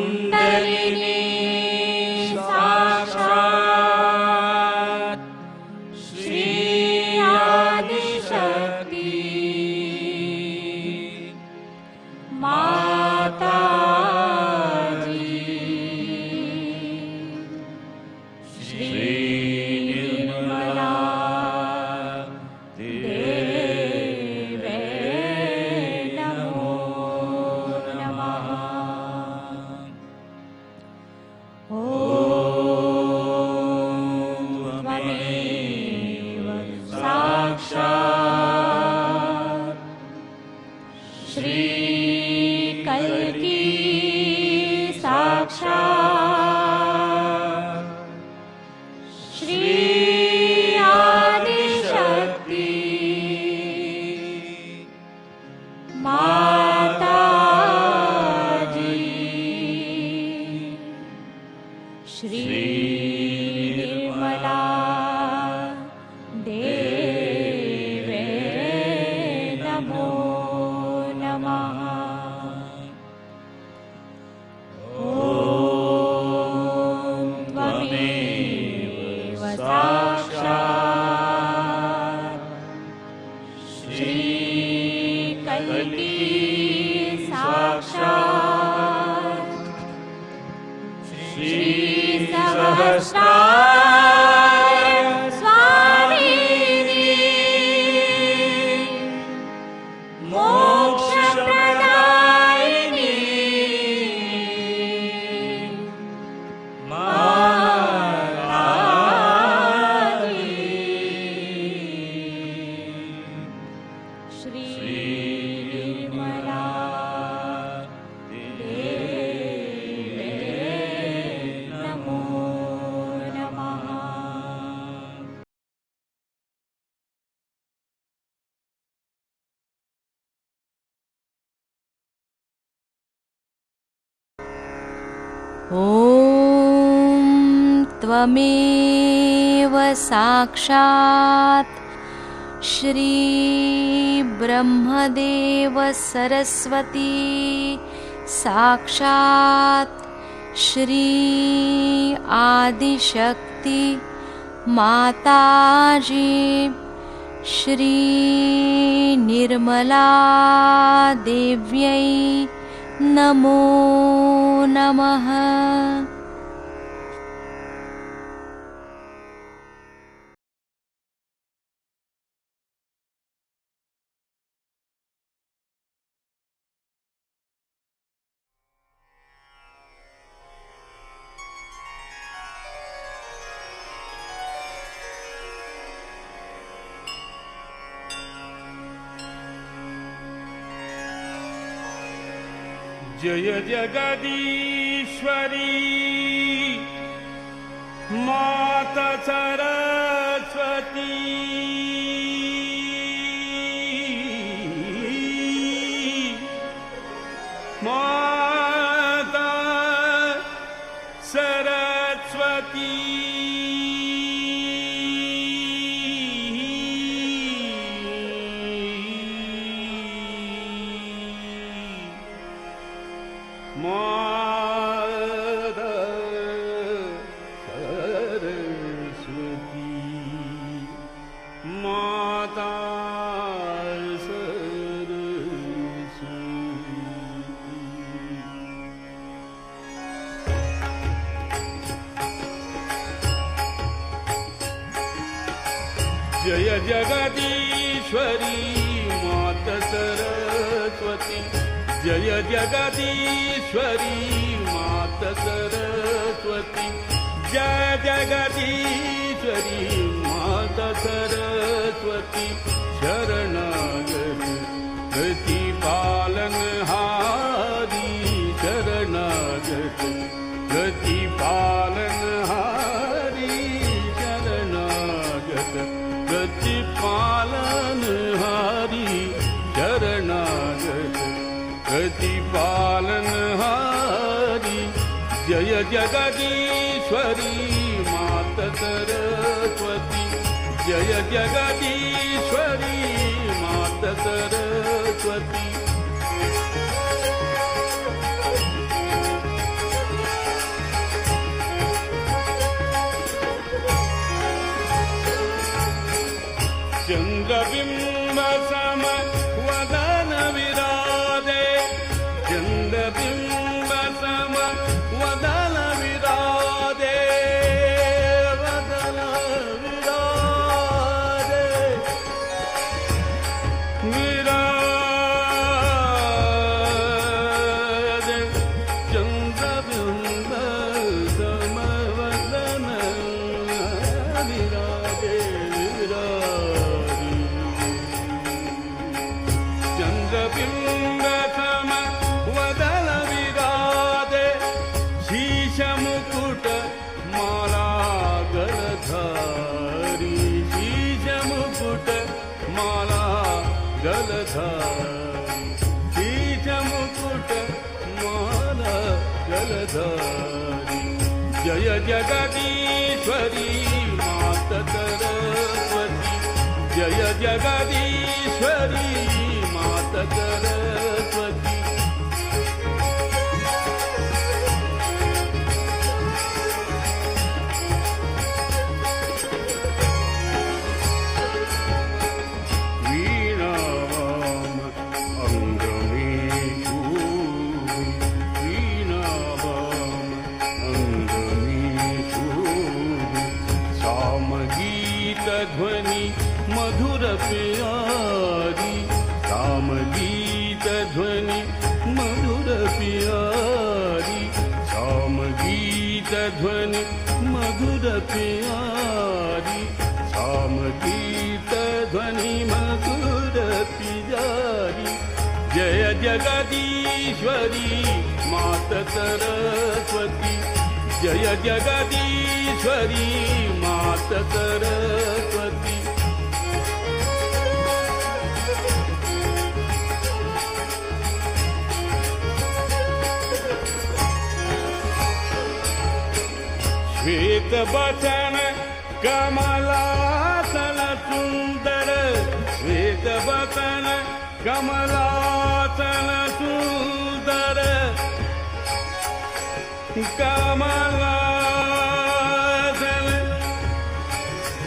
कुण्डलिनी साक्षात् श्री आदिशक्ति माताजी श्री निर्मला देवे नमो नमः। त्वमेव साक्षात् श्री कल्की साक्षात् श्री आदिशक्ति माताजी श्री निर्मला देवे नमो नमः। त्वमेव साक्षात् श्री कल्की साक्षात् श्री सहस्राय स्वामिनी मोक्षप्रदायिनी माताजी श्री निर्मला देवे नमो नमः। ॐ त्वमेव साक्षात् श्री ब्रह्मदेव सरस्वती साक्षात् श्री आदिशक्ति माताजी श्री निर्मला देव्यै नमो नमः। जय जगदीश्वरी माता सरस्वती माता सरस्वती माता सरस्वती माता सरस्वती। जय जगदीश्वरी माता सरस्वती जय जगदीश्वरी माता सरस्वती जय जगदीश्वरी माता सरस्वती शरणागत प्रतिपालनहारी शरणागत प्रतिपालनहारी शरणागत प्रतिपालनहारी शरणागत प्रतिपालनहारी जय जगदीश्वरी माता सरस्वती जय जगदीश्वरी माता सरस्वती। जय जगदीश्वरी मात सरस्वती जय जगदीश्वरी मात सरस्वती ध्वनि मधुर प्यारी साम गीत ध्वनि मधुर प्यारी साम गीत ध्वनि मधुर प्यारी साम गीत ध्वनि मधुर प्यारी जय जगदीश्वरी मात सरस्वती जय जगदीश्वरी मात सरस्वती श्वेत बचन कमलासन सुंदर श्वेत बचन कमलासन सुंदर कमलासन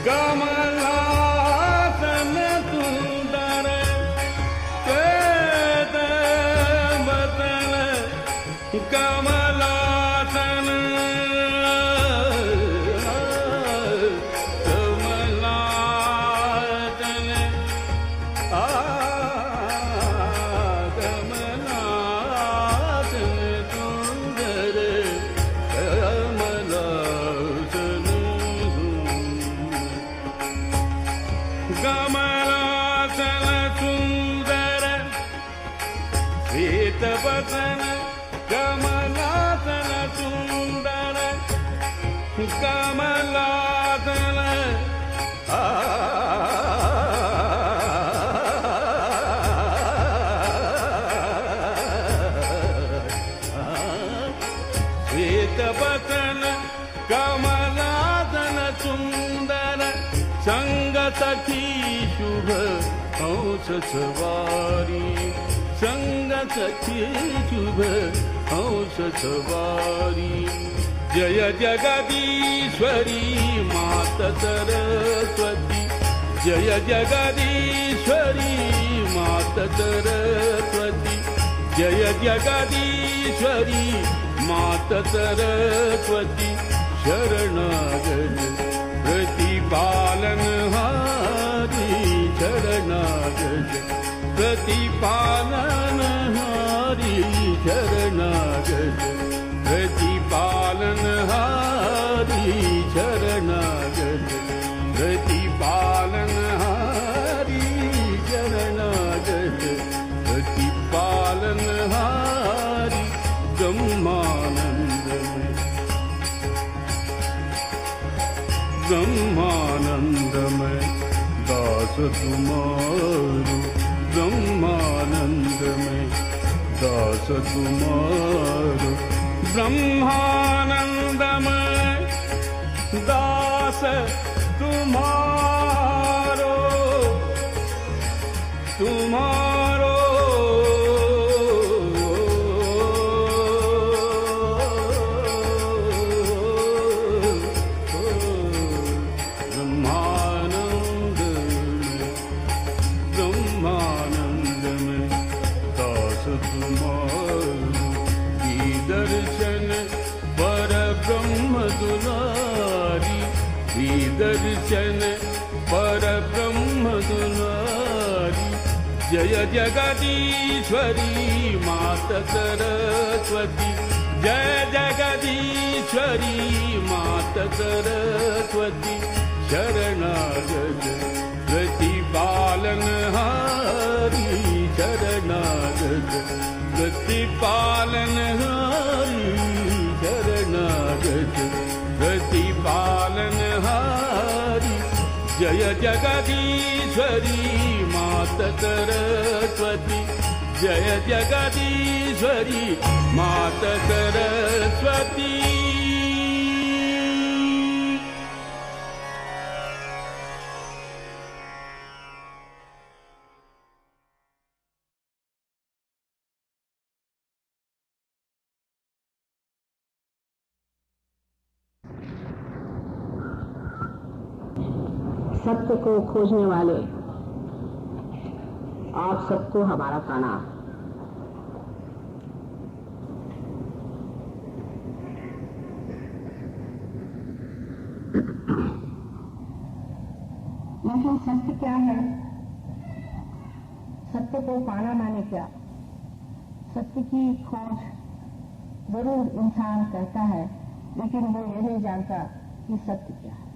कमलासन सुंदर श्वेत बचन कमलासन कमलासन सुंदर श्वेत बचन कमलासन सुंदर कमलासन श्वेत बचन कमलासन सुंदर संग सखी शुभ हंस सवारी संग सखी शुभ हंस सवारी जय जगदीश्वरी मात सरस्वती जय जगदीश्वरी मात सरस्वती जय जगदीश्वरी मात सरस्वती शरणागत प्रतिपालन हारी शरणागत प्रतिपालन हारी शरणागत प्रतिपालन हारी शरणागत प्रतिपालन हारी शरणागत प्रतिपालन हारी ब्रह्मानंदमय ब्रह्मानंदमय दास तुम्हारो ब्रह्मानंदमय दास तुम्हारो ब्रह्मानंदमय दास तुम्हारो तुम्हारो दर्शन पर ब्रह्म दुलारी जय जगदीश्वरी मात सरस्वती जय जगदीश्वरी मात सरस्वती शरणागत प्रतिपालन हारी शरणागत प्रतिपालन हारी शरणागत प्रतिपालन हारी जय जगदीश्वरी मात सरस्वती जय जगदीश्वरी मात सरस्वती। सत्य को खोजने वाले आप सबको हमारा प्रणाम। लेकिन सत्य क्या है? सत्य को पाना माने क्या? सत्य की खोज जरूर इंसान करता है, लेकिन वो ये नहीं जानता कि सत्य क्या है।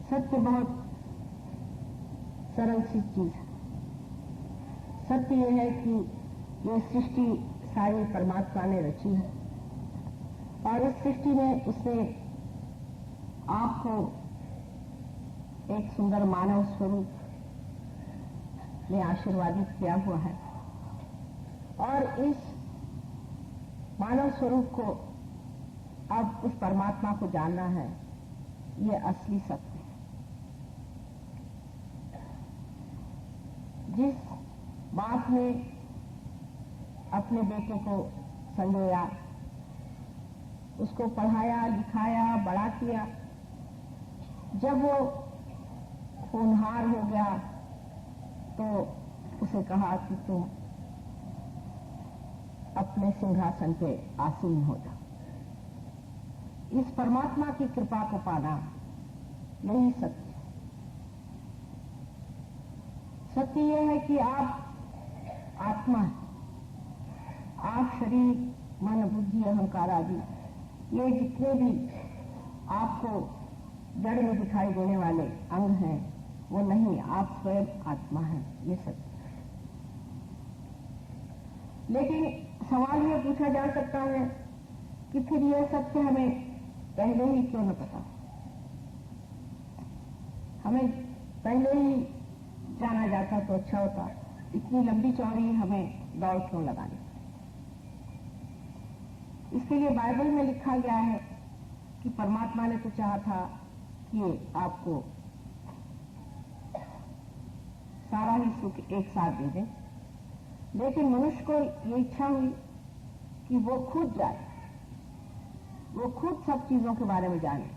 सत्य बहुत सरल सी चीज है। सत्य यह है कि ये सृष्टि सारी परमात्मा ने रची है और इस सृष्टि में उसने आपको एक सुंदर मानव स्वरूप में आशीर्वादित किया हुआ है और इस मानव स्वरूप को अब उस परमात्मा को जानना है। ये असली सत्य है। जिस बाप ने अपने बेटे को संजोया, उसको पढ़ाया, लिखाया, बड़ा किया, जब वो होनहार हो गया तो उसे कहा कि तुम अपने सिंहासन पे आसीन हो जाओ। इस परमात्मा की कृपा को पाना यही सत्य है। सत्य यह है कि आप आत्मा हैं, आप शरीर, मन, बुद्धि, अहंकार आदि ये जितने भी आपको जड़ में दिखाई देने वाले अंग हैं वो नहीं, आप स्वयं आत्मा हैं। ये सत्य है। लेकिन सवाल ये पूछा जा सकता है कि फिर यह सत्य हमें पहले ही क्यों न पता? हमें पहले ही जाना जाता तो अच्छा होता। इतनी लंबी चौड़ी हमें दौड़ क्यों लगानी? इसके लिए बाइबल में लिखा गया है कि परमात्मा ने तो चाहा था कि आपको सारा ही सुख एक साथ दे दे, लेकिन मनुष्य को ये इच्छा हुई कि वो खुद जाए, वो खुद सब चीजों के बारे में जाने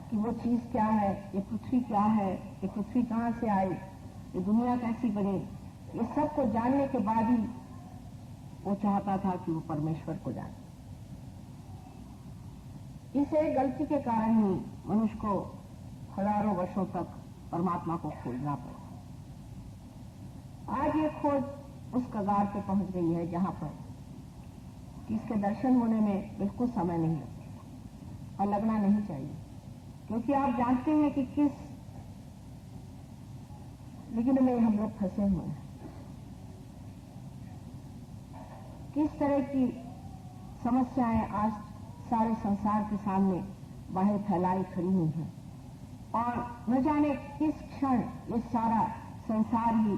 कि वो चीज क्या है, ये पृथ्वी क्या है, ये पृथ्वी कहाँ से आई, ये दुनिया कैसी बनी। ये सब को जानने के बाद ही वो चाहता था कि वो परमेश्वर को जाने। इस एक गलती के कारण ही मनुष्य को हजारों वर्षों तक परमात्मा को खोजना पड़ा। आज ये खोज उस कगार पे पहुंच गई है जहां पर कि इसके दर्शन होने में बिल्कुल समय नहीं लगता और लगना नहीं चाहिए, क्योंकि आप जानते हैं कि किस विघ्न में हम लोग फंसे हुए हैं, किस तरह की समस्याएं आज सारे संसार के सामने बाहर फैलाई खड़ी हुई हैं और न जाने किस क्षण ये सारा संसार ही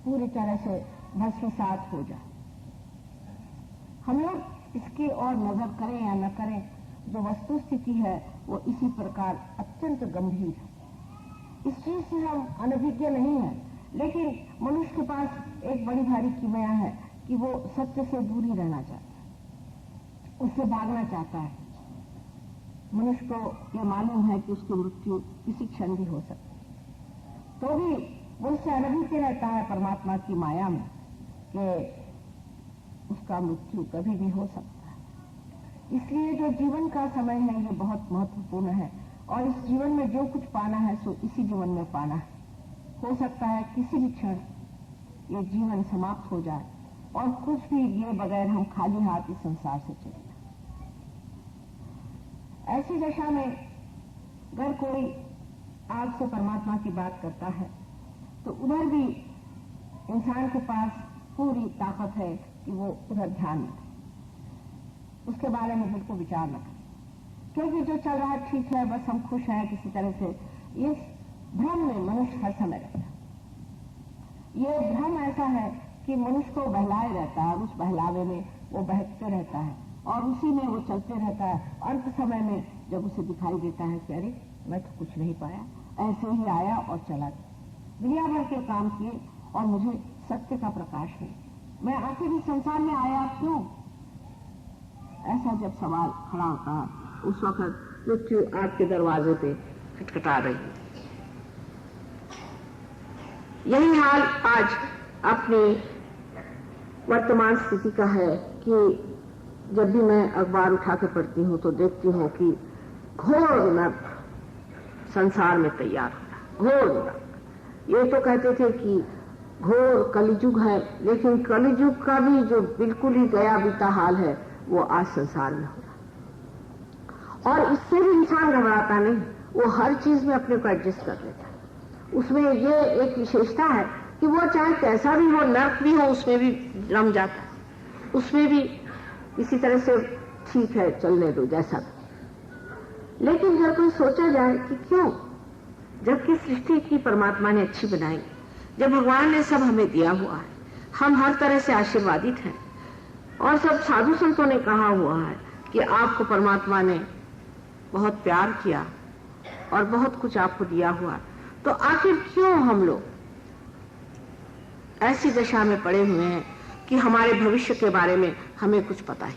पूरी तरह से भस्मसात हो जाए। हम लोग इसकी ओर नजर करें या न करें, जो वस्तु स्थिति है वो इसी प्रकार अत्यंत गंभीर है। इस चीज से हम अनभिज्ञ नहीं हैं, लेकिन मनुष्य के पास एक बड़ी भारी किमिया है कि वो सत्य से दूरी रहना चाहता है, उससे भागना चाहता है। मनुष्य को यह मालूम है कि उसकी मृत्यु किसी क्षण भी हो सकती है, तो भी वो उससे अनभिज्ञ रहता है परमात्मा की माया में कि उसका मृत्यु कभी भी हो सकता है। इसलिए जो जीवन का समय है ये बहुत महत्वपूर्ण है और इस जीवन में जो कुछ पाना है सो इसी जीवन में पाना है। हो सकता है किसी भी क्षण ये जीवन समाप्त हो जाए और कुछ भी लिए बगैर हम खाली हाथ इस संसार से चले जाएं। ऐसी दशा में अगर कोई आपसे परमात्मा की बात करता है तो उधर भी इंसान के पास पूरी ताकत है कि वो उधर ध्यान न करे, उसके बारे में बिल्कुल विचार न करे, क्योंकि जो चल रहा है ठीक है, बस हम खुश हैं किसी तरह से। इस भ्रम में मनुष्य हर समय रहता है। ये भ्रम ऐसा है कि मनुष्य को बहलाए रहता है और उस बहलावे में वो बहकते रहता है और उसी में वो चलते रहता है। अंत समय में जब उसे दिखाई देता है कि अरे मैं तो कुछ नहीं पाया, ऐसे ही आया और चला गया, दुनिया भर के काम किए और मुझे सत्य का प्रकाश नहीं, मैं आखिर इस संसार में आया क्यों? ऐसा जब सवाल खड़ा होता है उस वक्त मृत्यु आपके दरवाजे पे खटखटा रही है। यही हाल आज अपनी वर्तमान स्थिति का है कि जब भी मैं अखबार उठा के पढ़ती हूँ तो देखती हूँ कि घोर नर्क संसार में तैयार होता है, घोर नर्क। ये तो कहते थे कि घोर कलिजुग है, लेकिन कलिजुग का भी जो बिल्कुल ही गया बीता हाल है वो आज संसार में हो रहा। और इससे भी इंसान घबराता नहीं, वो हर चीज में अपने को एडजस्ट कर लेता है। उसमें ये एक विशेषता है कि वो चाहे कैसा भी हो, नर्क भी हो, उसमें भी रम जाता है, उसमें भी इसी तरह से ठीक है चलने दो जैसा भी। लेकिन जब कोई सोचा जाए कि क्यों, जबकि सृष्टि की परमात्मा ने अच्छी बनाई, जब भगवान ने सब हमें दिया हुआ है, हम हर तरह से आशीर्वादित हैं और सब साधु संतों ने कहा हुआ है कि आपको परमात्मा ने बहुत प्यार किया और बहुत कुछ आपको दिया हुआ, तो आखिर क्यों हम लोग ऐसी दशा में पड़े हुए हैं कि हमारे भविष्य के बारे में हमें कुछ पता ही।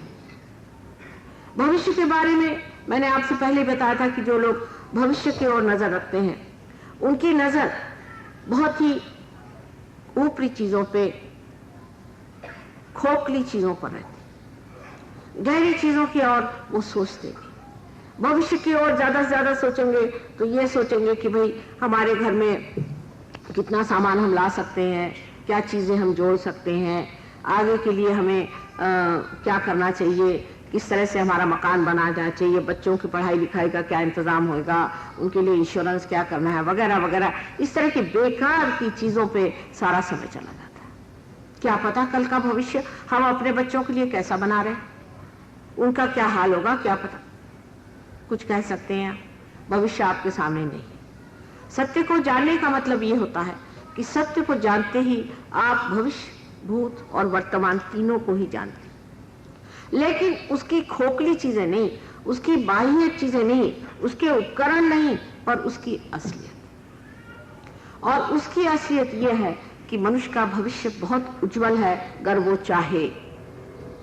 भविष्य के बारे में मैंने आपसे पहले बताया था कि जो लोग भविष्य की ओर नजर रखते हैं उनकी नजर बहुत ही ऊपरी चीजों पे, खोखली चीजों पर रहती, गहरी चीजों की ओर वो सोचते नहीं। भविष्य की ओर ज्यादा से ज्यादा सोचेंगे तो ये सोचेंगे कि भाई हमारे घर में कितना सामान हम ला सकते हैं, क्या चीजें हम जोड़ सकते हैं, आगे के लिए हमें क्या करना चाहिए, किस तरह से हमारा मकान बना जाना चाहिए, बच्चों की पढ़ाई लिखाई का क्या इंतजाम होगा, उनके लिए इंश्योरेंस क्या करना है, वगैरह वगैरह। इस तरह की बेकार की चीजों पे सारा समय चला जाता है। क्या पता कल का भविष्य हम अपने बच्चों के लिए कैसा बना रहे, उनका क्या हाल होगा, क्या पता। कुछ कह सकते हैं, भविष्य आपके सामने नहीं है। सत्य को जानने का मतलब ये होता है कि सत्य को जानते ही आप भविष्य, भूत और वर्तमान तीनों को ही जानते हैं। लेकिन उसकी खोखली चीजें नहीं, उसकी बाह्य चीजें नहीं, उसके उपकरण नहीं, पर उसकी असलियत। और उसकी असलियत यह है कि मनुष्य का भविष्य बहुत उज्जवल है अगर वो चाहे,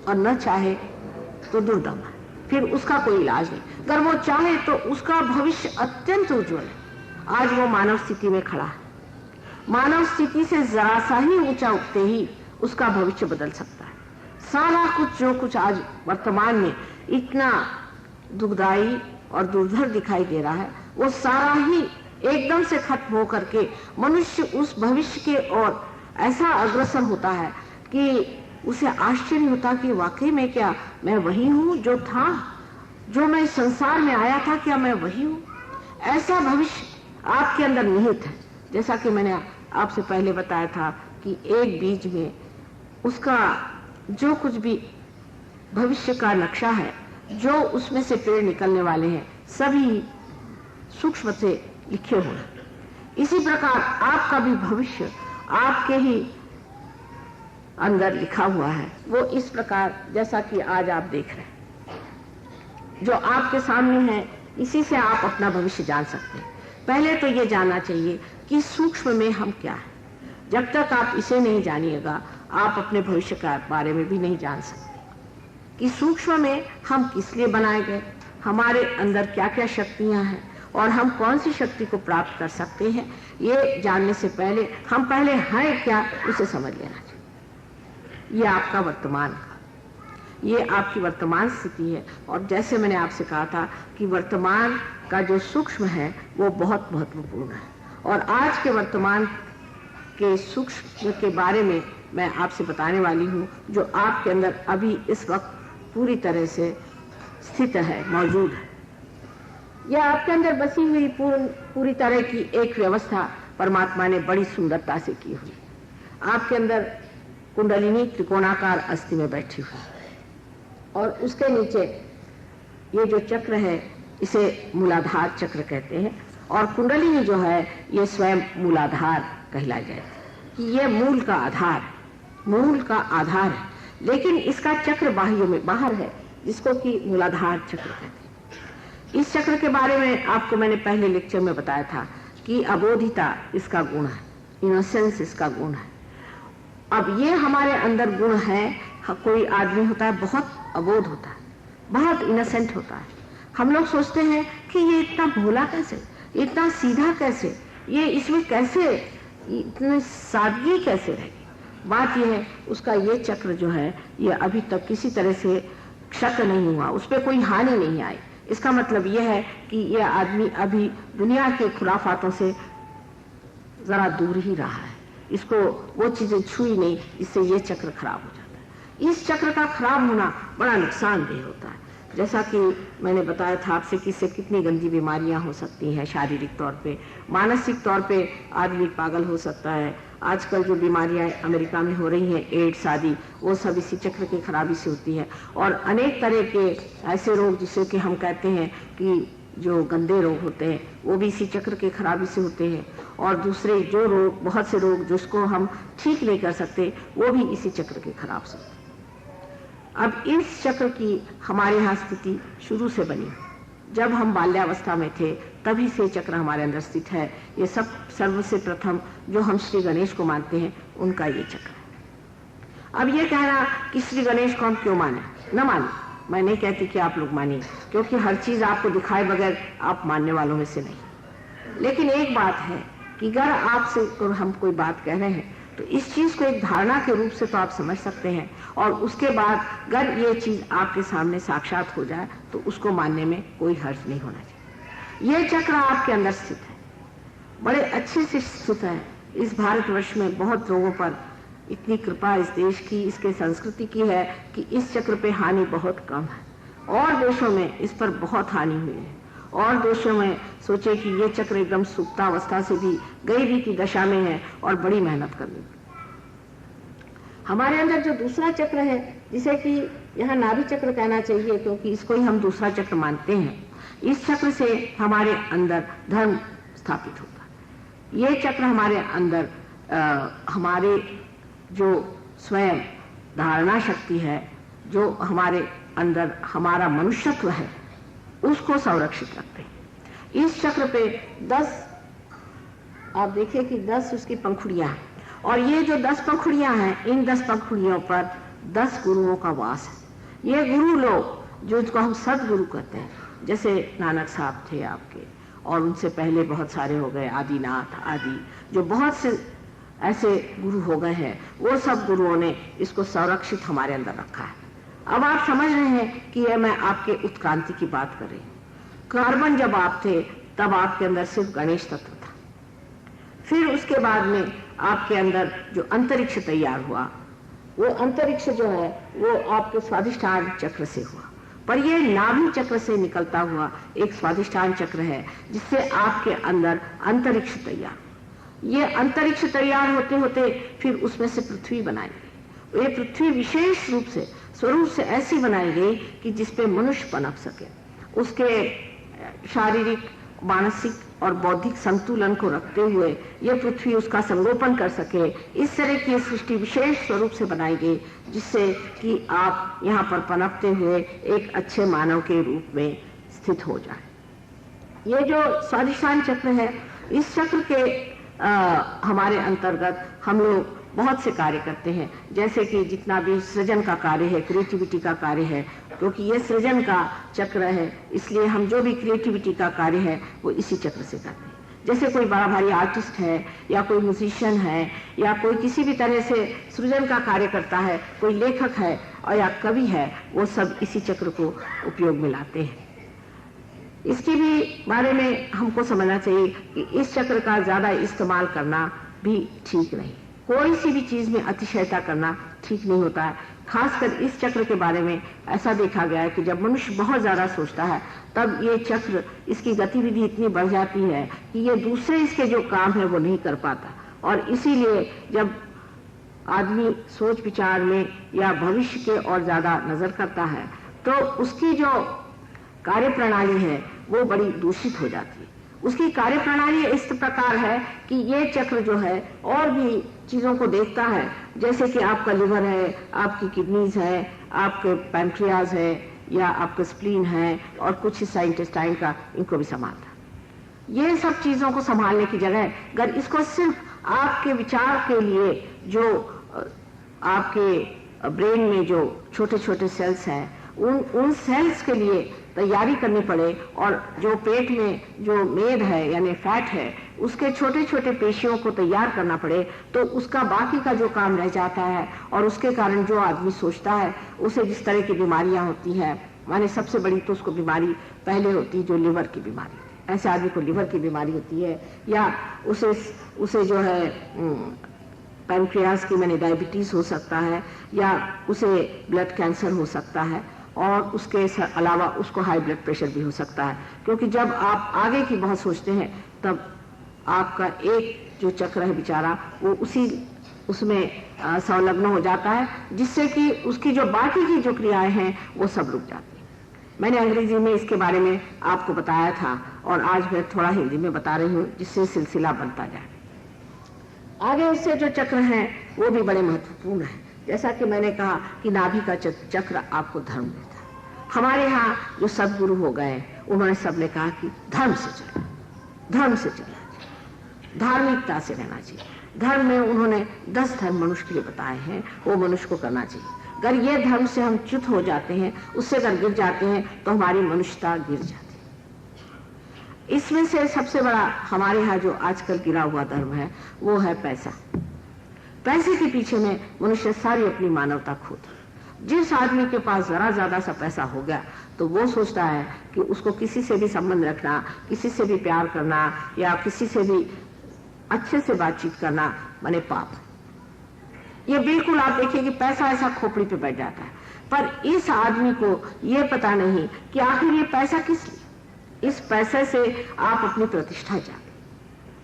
और न चाहे तो दुर्दम है, फिर उसका कोई इलाज नहीं। अगर वो चाहे तो उसका भविष्य अत्यंत उज्जवल है। आज वो मानव स्थिति में खड़ा है, मानव स्थिति से जरा सा ही ऊंचा उठते ही उसका भविष्य बदल सकता है। सारा कुछ जो कुछ आज वर्तमान में इतना दुखदाई और दुर्धर दिखाई दे रहा है, वो सारा ही एकदम से खत्म हो करके मनुष्य उस भविष्य के ओर ऐसा अग्रसर होता है कि उसे आश्चर्य होता कि वाकई में क्या मैं वही हूँ जो था, जो मैं संसार में आया था, क्या मैं वही हूँ? ऐसा भविष्य आपके अंदर निहित है। जैसा कि मैंने आपसे पहले बताया था कि एक बीज में उसका जो कुछ भी भविष्य का नक्शा है, जो उसमें से पेड़ निकलने वाले हैं, सभी सूक्ष्म से लिखे हुए हैं। इसी प्रकार आपका भी भविष्य आपके ही अंदर लिखा हुआ है। वो इस प्रकार जैसा कि आज आप देख रहे हैं, जो आपके सामने है, इसी से आप अपना भविष्य जान सकते हैं। पहले तो ये जानना चाहिए कि सूक्ष्म में हम क्या है। जब तक आप इसे नहीं जानिएगा, आप अपने भविष्य के बारे में भी नहीं जान सकते कि सूक्ष्म में हम किस लिए बनाए गए, हमारे अंदर क्या क्या शक्तियां हैं और हम कौन सी शक्ति को प्राप्त कर सकते हैं। ये जानने से पहले हम पहले हैं क्या, उसे समझ लेना चाहिए। ये आपका वर्तमान का, ये आपकी वर्तमान स्थिति है। और जैसे मैंने आपसे कहा था कि वर्तमान का जो सूक्ष्म है वो बहुत महत्वपूर्ण है। और आज के वर्तमान के सूक्ष्म के बारे में मैं आपसे बताने वाली हूँ, जो आपके अंदर अभी इस वक्त पूरी तरह से स्थित है, मौजूद है। यह आपके अंदर बसी हुई पूरी तरह की एक व्यवस्था परमात्मा ने बड़ी सुंदरता से की हुई। आपके अंदर कुंडलिनी त्रिकोणाकार अस्थि में बैठी हुई, और उसके नीचे ये जो चक्र है इसे मूलाधार चक्र कहते हैं, और कुंडलिनी जो है ये स्वयं मूलाधार कहला जाए। कि ये मूल का आधार है, लेकिन इसका चक्र बाह्य में बाहर है, जिसको कि मूलाधार चक्र कहते हैं। इस चक्र के बारे में आपको मैंने पहले लेक्चर में बताया था कि अबोधिता इसका गुण है, इनोसेंस इसका गुण है। अब ये हमारे अंदर गुण है। कोई आदमी होता है बहुत अबोध होता है, बहुत इनोसेंट होता है, हम लोग सोचते हैं कि ये इतना भोला कैसे, इतना सीधा कैसे, ये इसमें कैसे इतनी सादगी कैसे रहेगी। बात यह है उसका ये चक्र जो है ये अभी तक किसी तरह से क्षत नहीं हुआ, उस पर कोई हानि नहीं आई। इसका मतलब यह है कि यह आदमी अभी दुनिया के खुराफातों से जरा दूर ही रहा है, इसको वो चीजें छुई नहीं, इससे ये चक्र खराब हो जाता है। इस चक्र का खराब होना बड़ा नुकसानदेह होता है। जैसा कि मैंने बताया था आपसे कि इससे कितनी गंदी बीमारियां हो सकती हैं, शारीरिक तौर पे, मानसिक तौर पे आदमी पागल हो सकता है। आजकल जो बीमारियां अमेरिका में हो रही हैं, एड्स आदि, वो सब इसी चक्र की खराबी से होती है। और अनेक तरह के ऐसे रोग जिसे कि हम कहते हैं कि जो गंदे रोग होते हैं वो भी इसी चक्र की खराबी से होते हैं। और दूसरे जो रोग, बहुत से रोग जिसको हम ठीक नहीं कर सकते, वो भी इसी चक्र के खराब से होते हैं। अब इस चक्र की हमारे यहाँ स्थिति शुरू से बनी, जब हम बाल्यावस्था में थे तभी से चक्र हमारे अंदर स्थित है। ये सब सर्वसे प्रथम जो हम श्री गणेश को मानते हैं उनका ये चक्र है। अब ये कहना कि श्री गणेश को हम क्यों माने, न माने, मैं नहीं कहती कि आप लोग मानिए, क्योंकि हर चीज आपको दिखाए बगैर आप मानने वालों में से नहीं। लेकिन एक बात है कि अगर आपसे हम कोई बात कह रहे हैं तो इस चीज को एक धारणा के रूप से तो आप समझ सकते हैं, और उसके बाद अगर ये चीज आपके सामने साक्षात हो जाए तो उसको मानने में कोई हर्ज नहीं होना चाहिए। ये चक्र आपके अंदर स्थित है, बड़े अच्छे से स्थित है। इस भारतवर्ष में बहुत लोगों पर इतनी कृपा इस देश की, इसके संस्कृति की है कि इस चक्र पे हानि बहुत कम है। और देशों में इस पर बहुत हानि हुई है, और देशों में सोचे कि ये चक्र एकदम सुप्तावस्था से भी गई भी की दशा में है और बड़ी मेहनत करनी। हमारे अंदर जो दूसरा चक्र है, जिसे कि यहाँ नाभि चक्र कहना चाहिए क्योंकि इसको ही हम दूसरा चक्र मानते हैं, इस चक्र से हमारे अंदर धर्म स्थापित होता है। ये चक्र हमारे अंदर हमारे जो स्वयं धारणा शक्ति है, जो हमारे अंदर हमारा मनुष्यत्व है, उसको संरक्षित रखते हैं। इस चक्र पे 10 आप देखिए कि 10 उसकी पंखुड़ियां हैं, और ये जो 10 पंखुड़ियां हैं, इन 10 पंखुड़ियों पर 10 गुरुओं का वास है। ये गुरु लोग जो इसको हम सदगुरु कहते हैं, जैसे नानक साहब थे आपके, और उनसे पहले बहुत सारे हो गए, आदिनाथ आदि, जो बहुत से ऐसे गुरु हो गए हैं, वो सब गुरुओं ने इसको संरक्षित हमारे अंदर रखा है। अब आप समझ रहे हैं कि यह मैं आपके उत्क्रांति की बात कर रही हूँ। कार्बन जब आप थे तब आपके अंदर सिर्फ गणेश तत्व था, फिर उसके बाद में आपके अंदर जो अंतरिक्ष तैयार हुआ, वो अंतरिक्ष जो है वो आपके स्वाधिष्ठान चक्र से हुआ, पर ये नाभि चक्र से निकलता हुआ एक स्वाधिष्ठान चक्र है, जिससे आपके अंदर अंतरिक्ष तैयार। ये अंतरिक्ष तैयार होते होते फिर उसमें से पृथ्वी बनाई गई। ये पृथ्वी विशेष रूप से स्वरूप से ऐसी बनाई गई कि जिसपे मनुष्य पनप सके, उसके शारीरिक, मानसिक और बौद्धिक संतुलन को रखते हुए ये पृथ्वी उसका संगोपन कर सके। इस तरह की सृष्टि विशेष स्वरूप से बनाई गई, जिससे कि आप यहाँ पर पनपते हुए एक अच्छे मानव के रूप में स्थित हो जाए। ये जो स्वाधिष्ठान चक्र है, इस चक्र के हमारे अंतर्गत हम लोग बहुत से कार्य करते हैं, जैसे कि जितना भी सृजन का कार्य है, क्रिएटिविटी का कार्य है, क्योंकि ये सृजन का चक्र है, इसलिए हम जो भी क्रिएटिविटी का कार्य है वो इसी चक्र से करते हैं। जैसे कोई बड़ा भारी आर्टिस्ट है, या कोई म्यूजिशियन है, या कोई किसी भी तरह से सृजन का कार्य करता है, कोई लेखक है और या कवि है, वो सब इसी चक्र को उपयोग में लाते हैं। इसके भी बारे में हमको समझना चाहिए कि इस चक्र का ज्यादा इस्तेमाल करना भी ठीक नहीं। कोई सी भी चीज में अतिशयता करना ठीक नहीं होता है। खासकर इस चक्र के बारे में ऐसा देखा गया है कि जब मनुष्य बहुत ज्यादा सोचता है, तब ये चक्र, इसकी गतिविधि इतनी बढ़ जाती है कि ये दूसरे इसके जो काम है वो नहीं कर पाता। और इसीलिए जब आदमी सोच विचार में या भविष्य के और ज्यादा नजर करता है, तो उसकी जो कार्य प्रणाली है वो बड़ी दूषित हो जाती है। उसकी कार्यप्रणाली इस प्रकार है कि ये चक्र जो है और भी चीजों को देखता है, जैसे कि आपका लिवर है, आपकी किडनीज है, आपके पैंक्रियाज है या आपका स्प्लीन है और कुछ हिस्सा इंटेस्टाइन का, इनको भी संभालता है। ये सब चीजों को संभालने की जगह अगर इसको सिर्फ आपके विचार के लिए जो आपके ब्रेन में जो छोटे छोटे सेल्स हैं उन सेल्स के लिए तैयारी करनी पड़े और जो पेट में जो मेद है यानी फैट है उसके छोटे छोटे पेशियों को तैयार करना पड़े, तो उसका बाकी का जो काम रह जाता है और उसके कारण जो आदमी सोचता है उसे जिस तरह की बीमारियां होती हैं, माने सबसे बड़ी तो उसको बीमारी पहले होती है जो लिवर की बीमारी, ऐसे आदमी को लिवर की बीमारी होती है, या उसे जो है पैनक्रियास की मैंने डायबिटीज हो सकता है, या उसे ब्लड कैंसर हो सकता है, और उसके अलावा उसको हाई ब्लड प्रेशर भी हो सकता है। क्योंकि जब आप आगे की बहुत सोचते हैं तब आपका एक जो चक्र है बेचारा वो उसमें संलग्न हो जाता है, जिससे कि उसकी जो बाकी की जो क्रियाएं हैं वो सब रुक जाती हैं। मैंने अंग्रेजी में इसके बारे में आपको बताया था और आज मैं थोड़ा हिंदी में बता रही हूँ जिससे सिलसिला बनता जाए। आगे इससे जो चक्र हैं वो भी बड़े महत्वपूर्ण हैं। जैसा कि मैंने कहा कि नाभि का चक्र आपको धर्म देता है। हमारे यहाँ जो सदगुरु हो गए उन्होंने सबने कहा कि धर्म से चलना चाहिए, धार्मिकता से रहना चाहिए। धर्म में उन्होंने 10 धर्म मनुष्य के लिए बताए हैं, वो मनुष्य को करना चाहिए। अगर ये धर्म से हम च्युत हो जाते हैं, उससे अगर गिर जाते हैं तो हमारी मनुष्यता गिर जाती है। इसमें से सबसे बड़ा हमारे यहाँ जो आजकल गिरा हुआ धर्म है वो है पैसा। पैसे के पीछे में मनुष्य सारी अपनी मानवता खोता। जिस आदमी के पास जरा ज्यादा सा पैसा हो गया तो वो सोचता है कि उसको किसी से भी संबंध रखना, किसी से भी प्यार करना या किसी से भी अच्छे से बातचीत करना माने पाप। ये बिल्कुल आप देखिए कि पैसा ऐसा खोपड़ी पे बैठ जाता है, पर इस आदमी को ये पता नहीं कि आखिर ये पैसा किस लिए। इस पैसे से आप अपनी प्रतिष्ठा चाहते,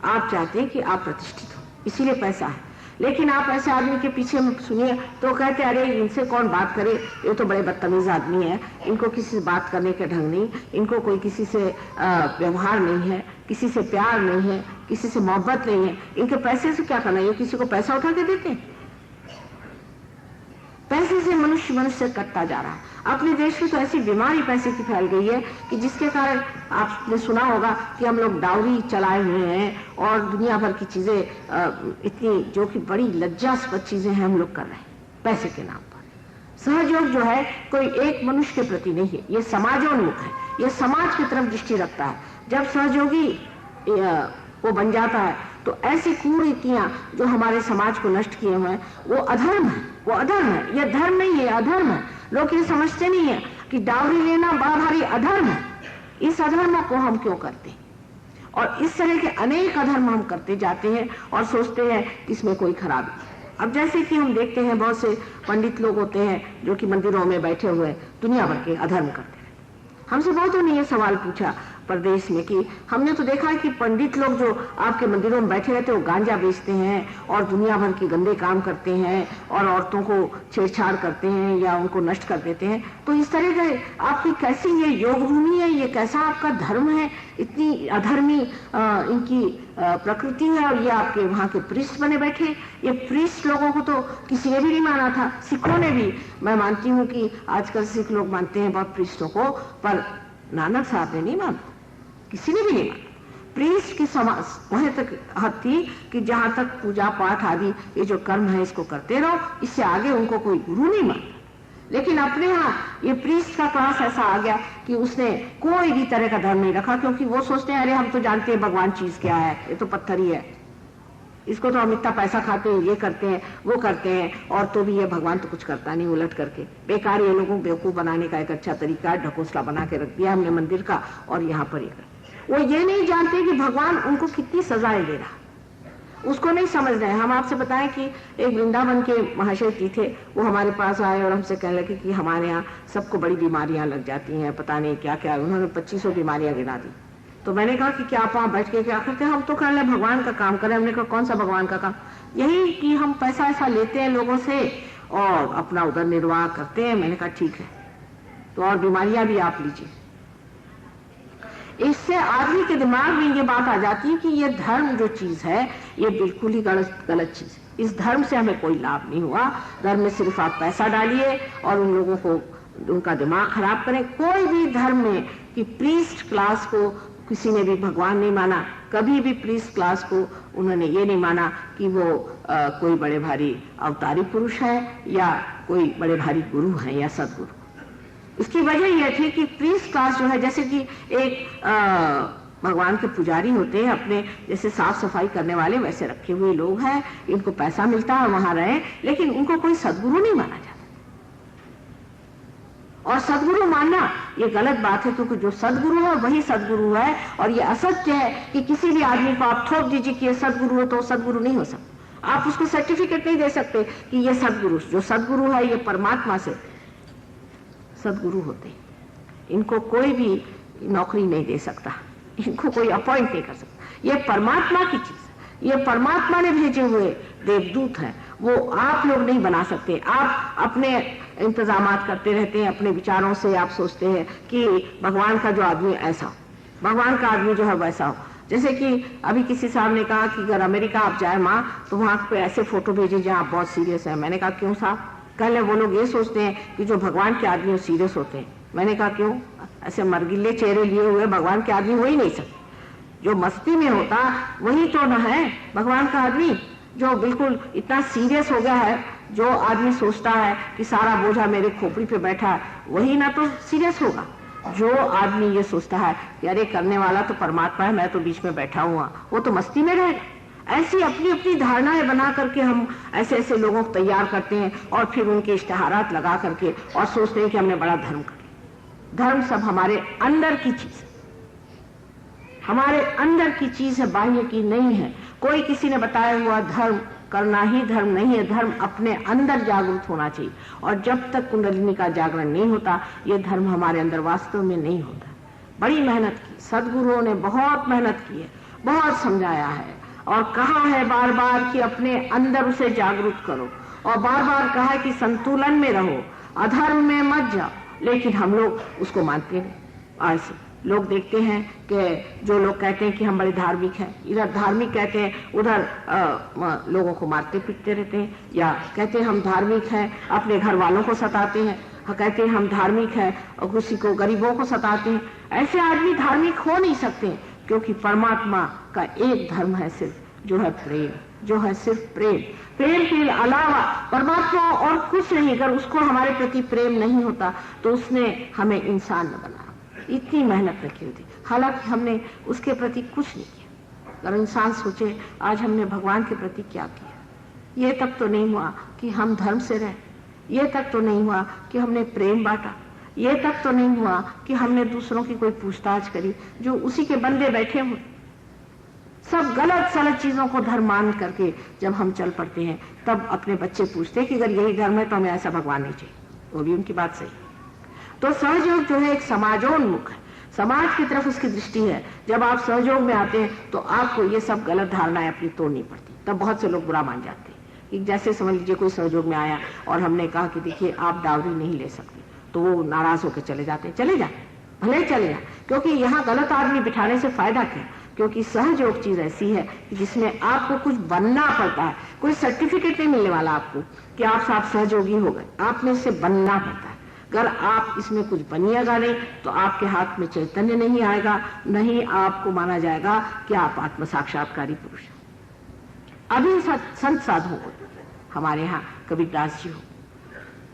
आप चाहते हैं कि आप प्रतिष्ठित हो, इसीलिए पैसा है। लेकिन आप ऐसे आदमी के पीछे सुनिए तो कहते अरे इनसे कौन बात करे, ये तो बड़े बदतमीज आदमी है, इनको किसी से बात करने का ढंग नहीं, इनको कोई किसी से व्यवहार नहीं है, किसी से प्यार नहीं है, किसी से मोहब्बत नहीं है, इनके पैसे से क्या करना, ये किसी को पैसा उठा के देते हैं। पैसे से मनुष्य से कटता जा रहा है। अपने देश में तो ऐसी बीमारी पैसे की फैल गई है कि जिसके कारण आपने सुना होगा कि हम लोग डाउरी चलाए हुए हैं और दुनिया भर की चीजें इतनी जो कि बड़ी लज्जास्पद चीजें हैं हम लोग कर रहे हैं पैसे के नाम पर। सहयोग जो है कोई एक मनुष्य के प्रति नहीं है, ये समाजोन्मुख है, ये समाज की तरफ दृष्टि रखता है। जब सहयोगी वो बन जाता है तो ऐसी कुरीतियां जो हमारे समाज को नष्ट किए हुए हैं वो अधर्म है, वो अधर्म है। ये धर्म नहीं है, अधर्म है। लोग ये समझते नहीं है कि डाउरी लेना बड़ा भारी अधर्म है। इस अधर्म को हम क्यों करते हैं? और इस तरह के अनेक अधर्म हम करते जाते हैं और सोचते हैं कि इसमें कोई खराबी। अब जैसे कि हम देखते हैं बहुत से पंडित लोग होते हैं जो कि मंदिरों में बैठे हुए दुनिया भर के अधर्म करते हैं। हमसे बहुतों ने ये सवाल पूछा प्रदेश में कि हमने तो देखा है कि पंडित लोग जो आपके मंदिरों में बैठे रहते हैं वो गांजा बेचते हैं और दुनिया भर के गंदे काम करते हैं और औरतों को छेड़छाड़ करते हैं या उनको नष्ट कर देते हैं। तो इस तरह के आपकी कैसी ये योग भूमि है, ये कैसा आपका धर्म है, इतनी अधर्मी इनकी प्रकृति है और ये आपके वहाँ के प्रीस्ट बने बैठे। ये प्रीस्ट लोगों को तो किसी ने भी नहीं माना था, सिखों ने भी। मैं मानती हूँ कि आजकल सिख लोग मानते हैं बहुत प्रीस्टों को, पर नानक साहब ने नहीं माना, किसी ने भी नहीं माना। प्रीस्ट की समाज वहां तक हद थी कि जहां तक पूजा पाठ आदि ये जो कर्म है इसको करते रहो, इससे आगे उनको कोई गुरु नहीं मानता। लेकिन अपने यहाँ ये प्रीस्ट का क्लास ऐसा आ गया कि उसने कोई भी तरह का धर्म नहीं रखा, क्योंकि वो सोचते हैं अरे हम तो जानते हैं भगवान चीज क्या है, ये तो पत्थर ही है, इसको तो हम इतना पैसा खाते हैं, ये करते हैं वो करते हैं, और तो भी ये भगवान तो कुछ करता नहीं, उलट करके बेकार ये लोगों को बेवकूफ बनाने का एक अच्छा तरीका है, ढकोसला बना के रख दिया हमने मंदिर का और यहाँ पर वो ये नहीं जानते कि भगवान उनको कितनी सजाएं दे रहा, उसको नहीं समझ रहे। हम आपसे बताएं कि एक वृंदावन के महाशय जी थे, वो हमारे पास आए और हमसे कहने लगे कि हमारे यहाँ सबको बड़ी बीमारियां लग जाती हैं, पता नहीं क्या क्या, उन्होंने 2500 बीमारियां गिना दी। तो मैंने कहा कि क्या आप वहां बैठ के क्या करते हैं? हम तो कहने लगे भगवान का काम करें। हमने कहा कौन सा भगवान का काम? यही कि हम पैसा ऐसा लेते हैं लोगों से और अपना उधर निर्वाह करते हैं। मैंने कहा ठीक है, तो और बीमारियां भी आप लीजिए। इससे आदमी के दिमाग में ये बात आ जाती है कि ये धर्म जो चीज है ये बिल्कुल ही गलत चीज है। इस धर्म से हमें कोई लाभ नहीं हुआ। धर्म में सिर्फ आप पैसा डालिए और उन लोगों को उनका दिमाग खराब करें। कोई भी धर्म में कि प्रीस्ट क्लास को किसी ने भी भगवान नहीं माना, कभी भी प्रीस्ट क्लास को उन्होंने ये नहीं माना कि वो कोई बड़े भारी अवतारी पुरुष है या कोई बड़े भारी गुरु है या सदगुरु। इसकी वजह यह थी कि प्रीस्ट क्लास जो है, जैसे कि एक भगवान के पुजारी होते हैं, अपने जैसे साफ सफाई करने वाले वैसे रखे हुए लोग हैं, इनको पैसा मिलता है वहां रहे, लेकिन उनको कोई सदगुरु नहीं माना जाता। और सदगुरु मानना ये गलत बात है, क्योंकि जो सदगुरु है वही सदगुरु है। और ये असत्य है कि किसी भी आदमी को आप थोप दीजिए कि ये सदगुरु है तो सदगुरु नहीं हो सकता। आप उसको सर्टिफिकेट नहीं दे सकते कि ये सदगुरु, जो सदगुरु है ये परमात्मा से सदगुरु होते हैं। इनको कोई भी नौकरी नहीं दे सकता, इनको कोई अपॉइंट नहीं कर सकता। ये परमात्मा की चीज है, ये परमात्मा ने भेजे हुए देवदूत हैं, वो आप लोग नहीं बना सकते। आप अपने इंतजामात करते रहते हैं, अपने विचारों से आप सोचते हैं कि भगवान का जो आदमी ऐसा हो, भगवान का आदमी जो है वैसा हो। जैसे कि अभी किसी साहब ने कहा कि अगर अमेरिका आप जाए माँ तो वहां पे ऐसे फोटो भेजे जहाँ आप बहुत सीरियस है। मैंने कहा क्यों साहब? कल वो लोग ये सोचते हैं कि जो भगवान के आदमी सीरियस होते हैं। मैंने कहा क्यों? ऐसे मरगिले चेहरे लिए हुए भगवान के आदमी हो ही नहीं सकते। जो मस्ती में होता वही तो न है भगवान का आदमी। जो बिल्कुल इतना सीरियस हो गया है, जो आदमी सोचता है कि सारा बोझा मेरे खोपड़ी पे बैठा है, वही ना तो सीरियस होगा। जो आदमी ये सोचता है कि अरे करने वाला तो परमात्मा है, मैं तो बीच में बैठा हुआ, वो तो मस्ती में रहेगा। ऐसी अपनी अपनी धारणाएं बना करके हम ऐसे ऐसे लोगों को तैयार करते हैं और फिर उनके इश्तेहारात लगा करके और सोचते हैं कि हमने बड़ा धर्म कर लिया। धर्म सब हमारे अंदर की चीज है, हमारे अंदर की चीज है, बाह्य की नहीं है। कोई किसी ने बताया हुआ धर्म करना ही धर्म नहीं है। धर्म अपने अंदर जागरूक होना चाहिए, और जब तक कुंडलिनी का जागरण नहीं होता ये धर्म हमारे अंदर वास्तव में नहीं होता। बड़ी मेहनत की, सदगुरुओं ने बहुत मेहनत की है, बहुत समझाया है और कहा है बार बार कि अपने अंदर उसे जागरूक करो, और बार बार कहा है कि संतुलन में रहो, अधर्म में मत जाओ। लेकिन हम लोग उसको मानते नहीं। ऐसे लोग देखते हैं कि जो लोग कहते हैं कि हम बड़े धार्मिक हैं, इधर धार्मिक कहते हैं, उधर लोगों को मारते पीटते रहते हैं, या कहते हैं हम धार्मिक हैं अपने घर वालों को सताते हैं, कहते हैं हम धार्मिक हैं और किसी को गरीबों को सताते हैं। ऐसे आदमी धार्मिक हो नहीं सकते, क्योंकि परमात्मा का एक धर्म है सिर्फ, जो है प्रेम, जो है सिर्फ प्रेम। प्रेम के अलावा परमात्मा और कुछ नहीं। अगर उसको हमारे प्रति प्रेम नहीं होता तो उसने हमें इंसान न बनाया, इतनी मेहनत न की होती। हालांकि हमने उसके प्रति कुछ नहीं किया। अगर इंसान सोचे आज हमने भगवान के प्रति क्या किया, ये तक तो नहीं हुआ कि हम धर्म से रहे, ये तक तो नहीं हुआ कि हमने प्रेम बांटा, ये तक तो नहीं हुआ कि हमने दूसरों की कोई पूछताछ करी, जो उसी के बंदे बैठे हुए। सब गलत सलत चीजों को धर्म मान करके जब हम चल पड़ते हैं, तब अपने बच्चे पूछते हैं कि अगर यही धर्म है तो हमें ऐसा भगवान नहीं चाहिए। वो भी उनकी बात सही। तो सहयोग जो है एक समाजोन्मुख है, समाज की तरफ उसकी दृष्टि है। जब आप सहयोग में आते हैं तो आपको ये सब गलत धारणाएं अपनी तोड़नी पड़ती। तब बहुत से लोग बुरा मान जाते हैं कि जैसे समझ लीजिए कोई सहयोग में आया और हमने कहा कि देखिए आप डावरी नहीं ले सकते, तो वो नाराज होकर चले जाते हैं। चले जाए, भले चले जाए, क्योंकि यहाँ गलत आदमी बिठाने से फायदा क्या? क्योंकि सहयोग चीज ऐसी है कि जिसमें आपको कुछ बनना पड़ता है। कोई सर्टिफिकेट नहीं मिलने वाला आपको कि आप साहब सहयोगी हो गए, आपने इसे बनना पड़ता है। अगर आप इसमें कुछ बनिएगा नहीं तो आपके हाथ में चैतन्य नहीं आएगा, नहीं आपको माना जाएगा कि आप आत्म साक्षात्कारी पुरुष हैं। अभी संत साधु हो, हमारे यहाँ कबीरदास जी हो,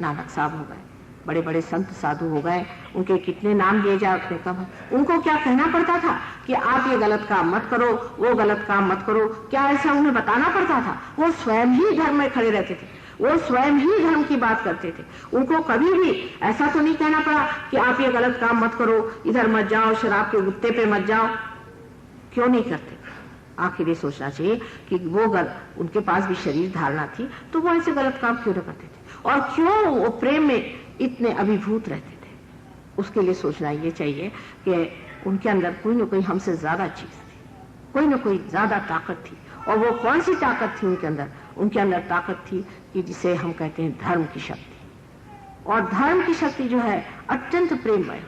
नानक साहब हो गए, बड़े बड़े संत साधु हो गए, उनके कितने नाम लिए जाए उतने कम है। उनको क्या कहना पड़ता था कि आप ये गलत काम मत करो, वो गलत काम मत करो? क्या ऐसा उन्हें बताना पड़ता था? वो स्वयं ही धर्म में खड़े रहते थे, वो स्वयं ही धर्म की बात करते थे। उनको कभी भी ऐसा तो नहीं कहना पड़ा कि आप ये गलत काम मत करो, इधर मत जाओ, शराब के गुत्ते पे मत जाओ। क्यों नहीं करते? आखिर ये सोचना चाहिए कि वो उनके पास भी शरीर धारणा थी, तो वो ऐसे गलत काम क्यों न करते थे, और क्यों वो प्रेम में इतने अभिभूत रहते थे। उसके लिए सोचना ये चाहिए कि उनके अंदर कोई न कोई हमसे ज्यादा चीज थी, कोई न कोई ज्यादा ताकत थी। और वो कौन सी ताकत थी उनके अंदर? उनके अंदर ताकत थी कि जिसे हम कहते हैं धर्म की शक्ति। और धर्म की शक्ति जो है अत्यंत प्रेममय।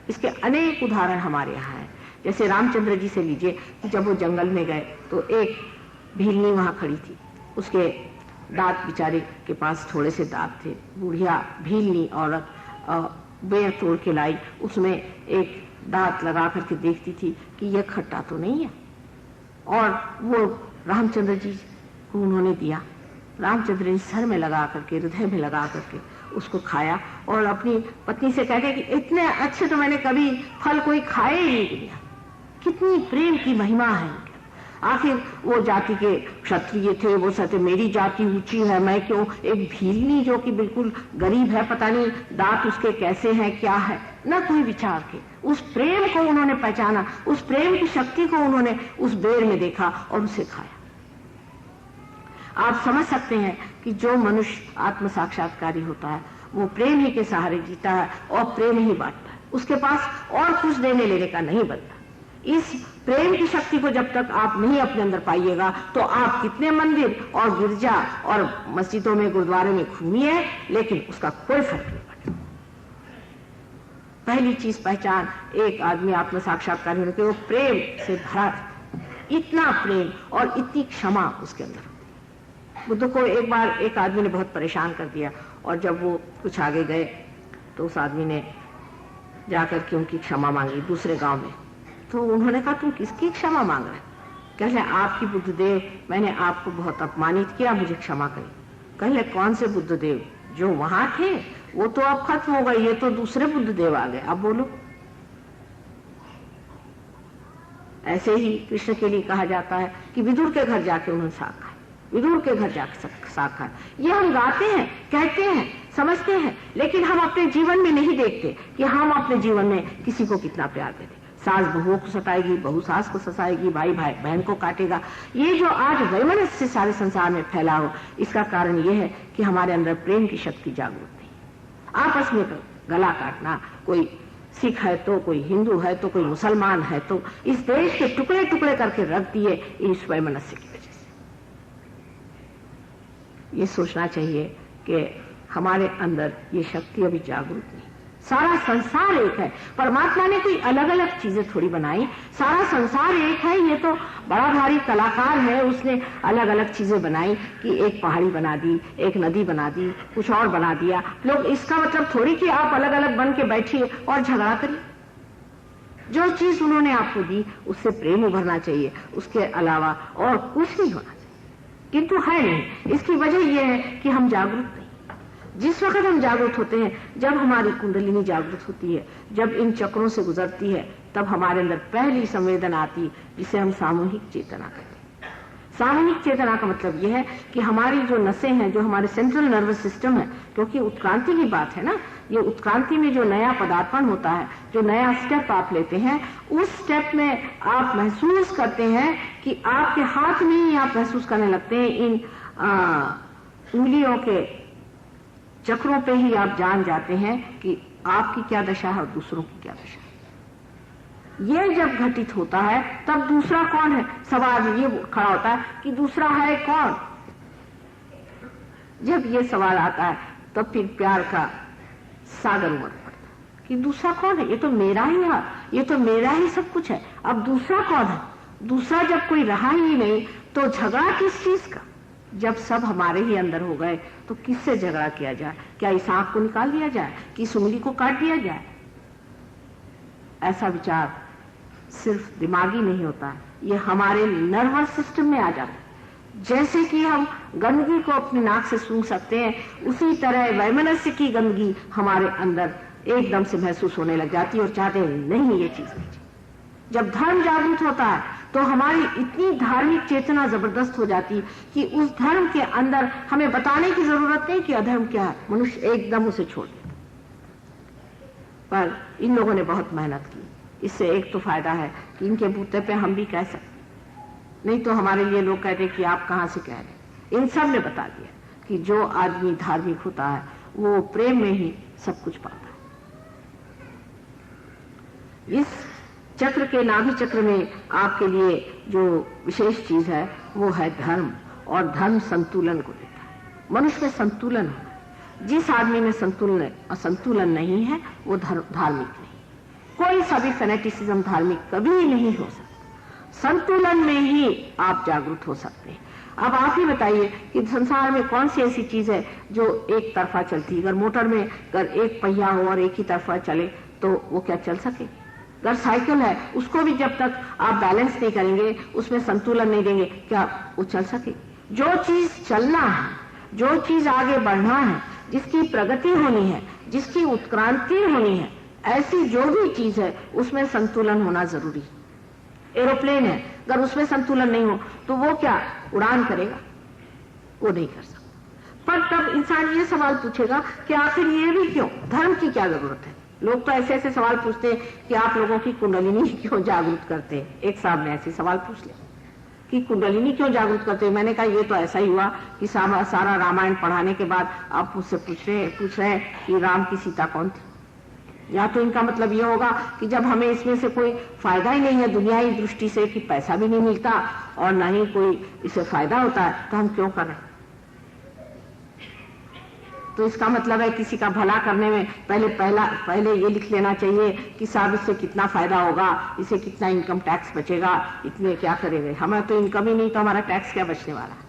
इसके अनेक उदाहरण हमारे यहाँ हैं जैसे रामचंद्र जी से लीजिए कि जब वो जंगल में गए तो एक भीलनी वहां खड़ी थी, उसके दांत बेचारे के पास थोड़े से दांत थे। बुढ़िया भीलनी औरत बेर तोड़ के लाई, उसमें एक दांत लगा करके देखती थी कि यह खट्टा तो नहीं है, और वो रामचंद्र जी को उन्होंने दिया। रामचंद्र जी सर में लगा करके, हृदय में लगा करके उसको खाया और अपनी पत्नी से कहते कि इतने अच्छे तो मैंने कभी फल कोई खाए ही नहीं दिया। कितनी प्रेम की महिमा है। आखिर वो जाति के क्षत्रिय थे, वो कहते मेरी जाति ऊंची है, मैं क्यों, एक भीलनी जो कि बिल्कुल गरीब है, पता नहीं दांत उसके कैसे हैं, क्या है, न कोई विचार के उस प्रेम को उन्होंने पहचाना, उस प्रेम की शक्ति को उन्होंने उस बेर में देखा और उसे खाया। आप समझ सकते हैं कि जो मनुष्य आत्म साक्षात्कारी होता है वो प्रेम ही के सहारे जीता है और प्रेम ही बांटता है, उसके पास और कुछ देने लेने का नहीं बनता। इस प्रेम की शक्ति को जब तक आप नहीं अपने अंदर पाइएगा तो आप कितने मंदिर और गिरजा और मस्जिदों में, गुरुद्वारे में घूमिए, लेकिन उसका कोई फर्क नहीं पड़ता। पहली चीज पहचान एक आदमी आत्म साक्षात्कार होने के वो प्रेम से भरा, इतना प्रेम और इतनी क्षमा उसके अंदर। बुद्ध को एक बार एक आदमी ने बहुत परेशान कर दिया और जब वो कुछ आगे गए तो उस आदमी ने जाकर के उनकी क्षमा मांगी दूसरे गांव में। तो उन्होंने कहा तुम किसकी क्षमा मांग रहे? कहले आपकी बुद्धदेव, मैंने आपको बहुत अपमानित किया, मुझे क्षमा करें। कहले कौन से बुद्धदेव? जो वहां थे वो तो अब खत्म हो गए, ये तो दूसरे बुद्धदेव आ गए, अब बोलो। ऐसे ही कृष्ण के लिए कहा जाता है कि विदुर के घर जाके उन्होंने साग खाया, विदुर के घर जाके साग खाया। ये हम गाते हैं, कहते हैं, समझते हैं, लेकिन हम अपने जीवन में नहीं देखते कि हम अपने जीवन में किसी को कितना प्यार देते। सास बहुओं को सताएगी, बहू सास को सताएगी, भाई भाई बहन को काटेगा। ये जो आज वैमनस्य से सारे संसार में फैला हो, इसका कारण ये है कि हमारे अंदर प्रेम की शक्ति जागरूक नहीं। आपस में गला काटना, कोई सिख है तो कोई हिंदू है तो कोई मुसलमान है, तो इस देश के टुकड़े टुकड़े करके रख दिए इस वैमनस्य की वजह से। ये सोचना चाहिए कि हमारे अंदर ये शक्ति अभी जागरूक नहीं। सारा संसार एक है, परमात्मा ने कोई अलग अलग चीजें थोड़ी बनाई, सारा संसार एक है। ये तो बड़ा भारी कलाकार है, उसने अलग अलग चीजें बनाई कि एक पहाड़ी बना दी, एक नदी बना दी, कुछ और बना दिया। लोग इसका मतलब थोड़ी कि आप अलग अलग बन के बैठिए और झगड़ा करिए। जो चीज उन्होंने आपको दी उससे प्रेम उभरना चाहिए, उसके अलावा और कुछ नहीं होना चाहिए, किंतु है नहीं। इसकी वजह यह है कि हम जागरूक नहीं। जिस वक्त हम जागरूक होते हैं, जब हमारी कुंडलिनी जागरूक होती है, जब इन चक्रों से गुजरती है, तब हमारे अंदर पहली संवेदना आती जिसे हम सामूहिक चेतना कहते हैं। सामूहिक चेतना का मतलब यह है कि हमारी जो नसें हैं, जो हमारे सेंट्रल नर्वस सिस्टम है, क्योंकि उत्क्रांति की बात है ना, ये उत्क्रांति में जो नया पदार्पण होता है, जो नया स्टेप आप लेते हैं, उस स्टेप में आप महसूस करते हैं कि आपके हाथ में ही आप महसूस करने लगते हैं। इन उंगलियों के चक्रों पे ही आप जान जाते हैं कि आपकी क्या दशा है और दूसरों की क्या दशा है। ये जब घटित होता है तब दूसरा कौन है, सवाल ये खड़ा होता है कि दूसरा है कौन। जब ये सवाल आता है तब फिर प्यार का सागर उमड़ पड़ता है कि दूसरा कौन है। ये तो मेरा ही है, ये तो मेरा ही सब कुछ है, अब दूसरा कौन है। दूसरा जब कोई रहा ही नहीं तो झगड़ा किस चीज का। जब सब हमारे ही अंदर हो गए तो किससे झगड़ा किया जाए? क्या इस आंख को निकाल दिया जाए कि इस उंगली को काट दिया जाए? ऐसा विचार सिर्फ दिमागी नहीं होता, ये हमारे नर्वस सिस्टम में आ जाता है। जैसे कि हम गंदगी को अपनी नाक से सूंघ सकते हैं, उसी तरह वैमनस्य की गंदगी हमारे अंदर एकदम से महसूस होने लग जाती है और चाहते हैं नहीं ये चीज नहीं। जब धर्म जागृत होता है तो हमारी इतनी धार्मिक चेतना जबरदस्त हो जाती कि उस धर्म के अंदर हमें बताने की जरूरत नहीं कि अधर्म क्या है, मनुष्य एकदम उसे छोड़ देता। पर इन लोगों ने बहुत मेहनत की, इससे एक तो फायदा है कि इनके बूते पे हम भी कह सकते, नहीं तो हमारे लिए लोग कहते कि आप कहां से कह रहे। इन सब ने बता दिया कि जो आदमी धार्मिक होता है वो प्रेम में ही सब कुछ पाता है। इस चक्र के नाभि चक्र में आपके लिए जो विशेष चीज है वो है धर्म, और धर्म संतुलन को देता है। मनुष्य में संतुलन होना, जिस आदमी में संतुलन नहीं है वो धार्मिक नहीं। कोई सा भी फेनेटिसिज्म धार्मिक कभी नहीं हो सकता। संतुलन में ही आप जागरूक हो सकते हैं। अब आप ही बताइए कि संसार में कौन सी ऐसी चीज है जो एक तरफा चलती है। अगर मोटर में अगर एक पहिया हो और एक ही तरफा चले तो वो क्या चल सके? अगर साइकिल है उसको भी जब तक आप बैलेंस नहीं करेंगे, उसमें संतुलन नहीं देंगे, क्या वो चल सके? जो चीज चलना है, जो चीज आगे बढ़ना है, जिसकी प्रगति होनी है, जिसकी उत्क्रांति होनी है, ऐसी जो भी चीज है उसमें संतुलन होना जरूरी है। एरोप्लेन है, अगर उसमें संतुलन नहीं हो तो वो क्या उड़ान करेगा? वो नहीं कर सकता। पर तब इंसान ये सवाल पूछेगा कि आखिर ये भी क्यों? धर्म की क्या जरूरत है? लोग तो ऐसे ऐसे सवाल पूछते हैं कि आप लोगों की कुंडलिनी क्यों जागरूक करते हैं। एक साहब ने ऐसे सवाल पूछ लिया कि कुंडलिनी क्यों जागरूक करते हैं। मैंने कहा ये तो ऐसा ही हुआ कि सारा रामायण पढ़ाने के बाद आप मुझसे पूछ रहे हैं कि राम की सीता कौन थी। या तो इनका मतलब ये होगा कि जब हमें इसमें से कोई फायदा ही नहीं है दुनियाई दृष्टि से, कि पैसा भी नहीं मिलता और ना ही कोई इससे फायदा होता है, तो हम क्यों कर रहे हैं? तो इसका मतलब है किसी का भला करने में पहले ये लिख लेना चाहिए कि साहब इससे कितना फायदा होगा, इससे कितना इनकम टैक्स बचेगा, इतने क्या करेंगे। हमें तो इनकम ही नहीं तो हमारा टैक्स क्या बचने वाला है?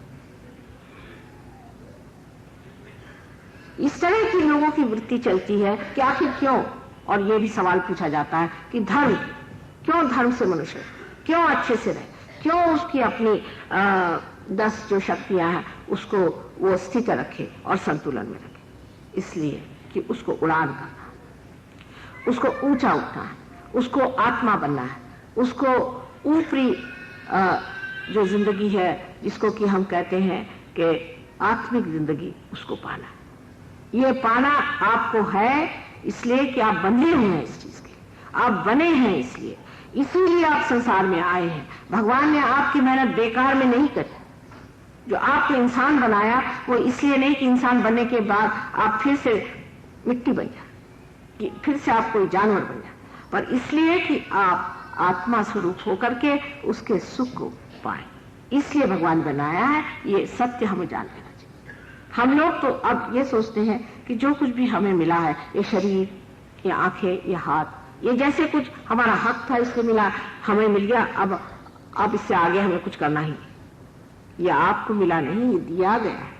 इस तरह की लोगों की वृत्ति चलती है कि आखिर क्यों। और ये भी सवाल पूछा जाता है कि धर्म से मनुष्य क्यों अच्छे से रहे, क्यों उसकी अपनी 10 जो शक्तियां हैं उसको वो स्थित रखे और संतुलन में रखे। इसलिए कि उसको उड़ान करना है, उसको ऊंचा उठना है, उसको आत्मा बनना है, उसको ऊपरी जो जिंदगी है जिसको कि हम कहते हैं कि आत्मिक जिंदगी, उसको पाना है। ये पाना आपको है इसलिए कि आप बंधे हुए हैं इस चीज के, आप बने हैं इसलिए, इसीलिए आप संसार में आए हैं। भगवान ने आपकी मेहनत बेकार में नहीं करी। जो आपको इंसान बनाया वो इसलिए नहीं कि इंसान बनने के बाद आप फिर से मिट्टी बन जाए, कि फिर से आप कोई जानवर बन जाए, पर इसलिए कि आप आत्मा स्वरूप होकर के उसके सुख को पाए। इसलिए भगवान बनाया है। ये सत्य हमें जान लेना चाहिए। हम लोग तो अब ये सोचते हैं कि जो कुछ भी हमें मिला है, ये शरीर, ये आंखें, ये हाथ, ये जैसे कुछ हमारा हक था इसलिए मिला, हमें मिल गया, अब इससे आगे हमें कुछ करना ही नहीं। ये आपको मिला नहीं, ये दिया गया है।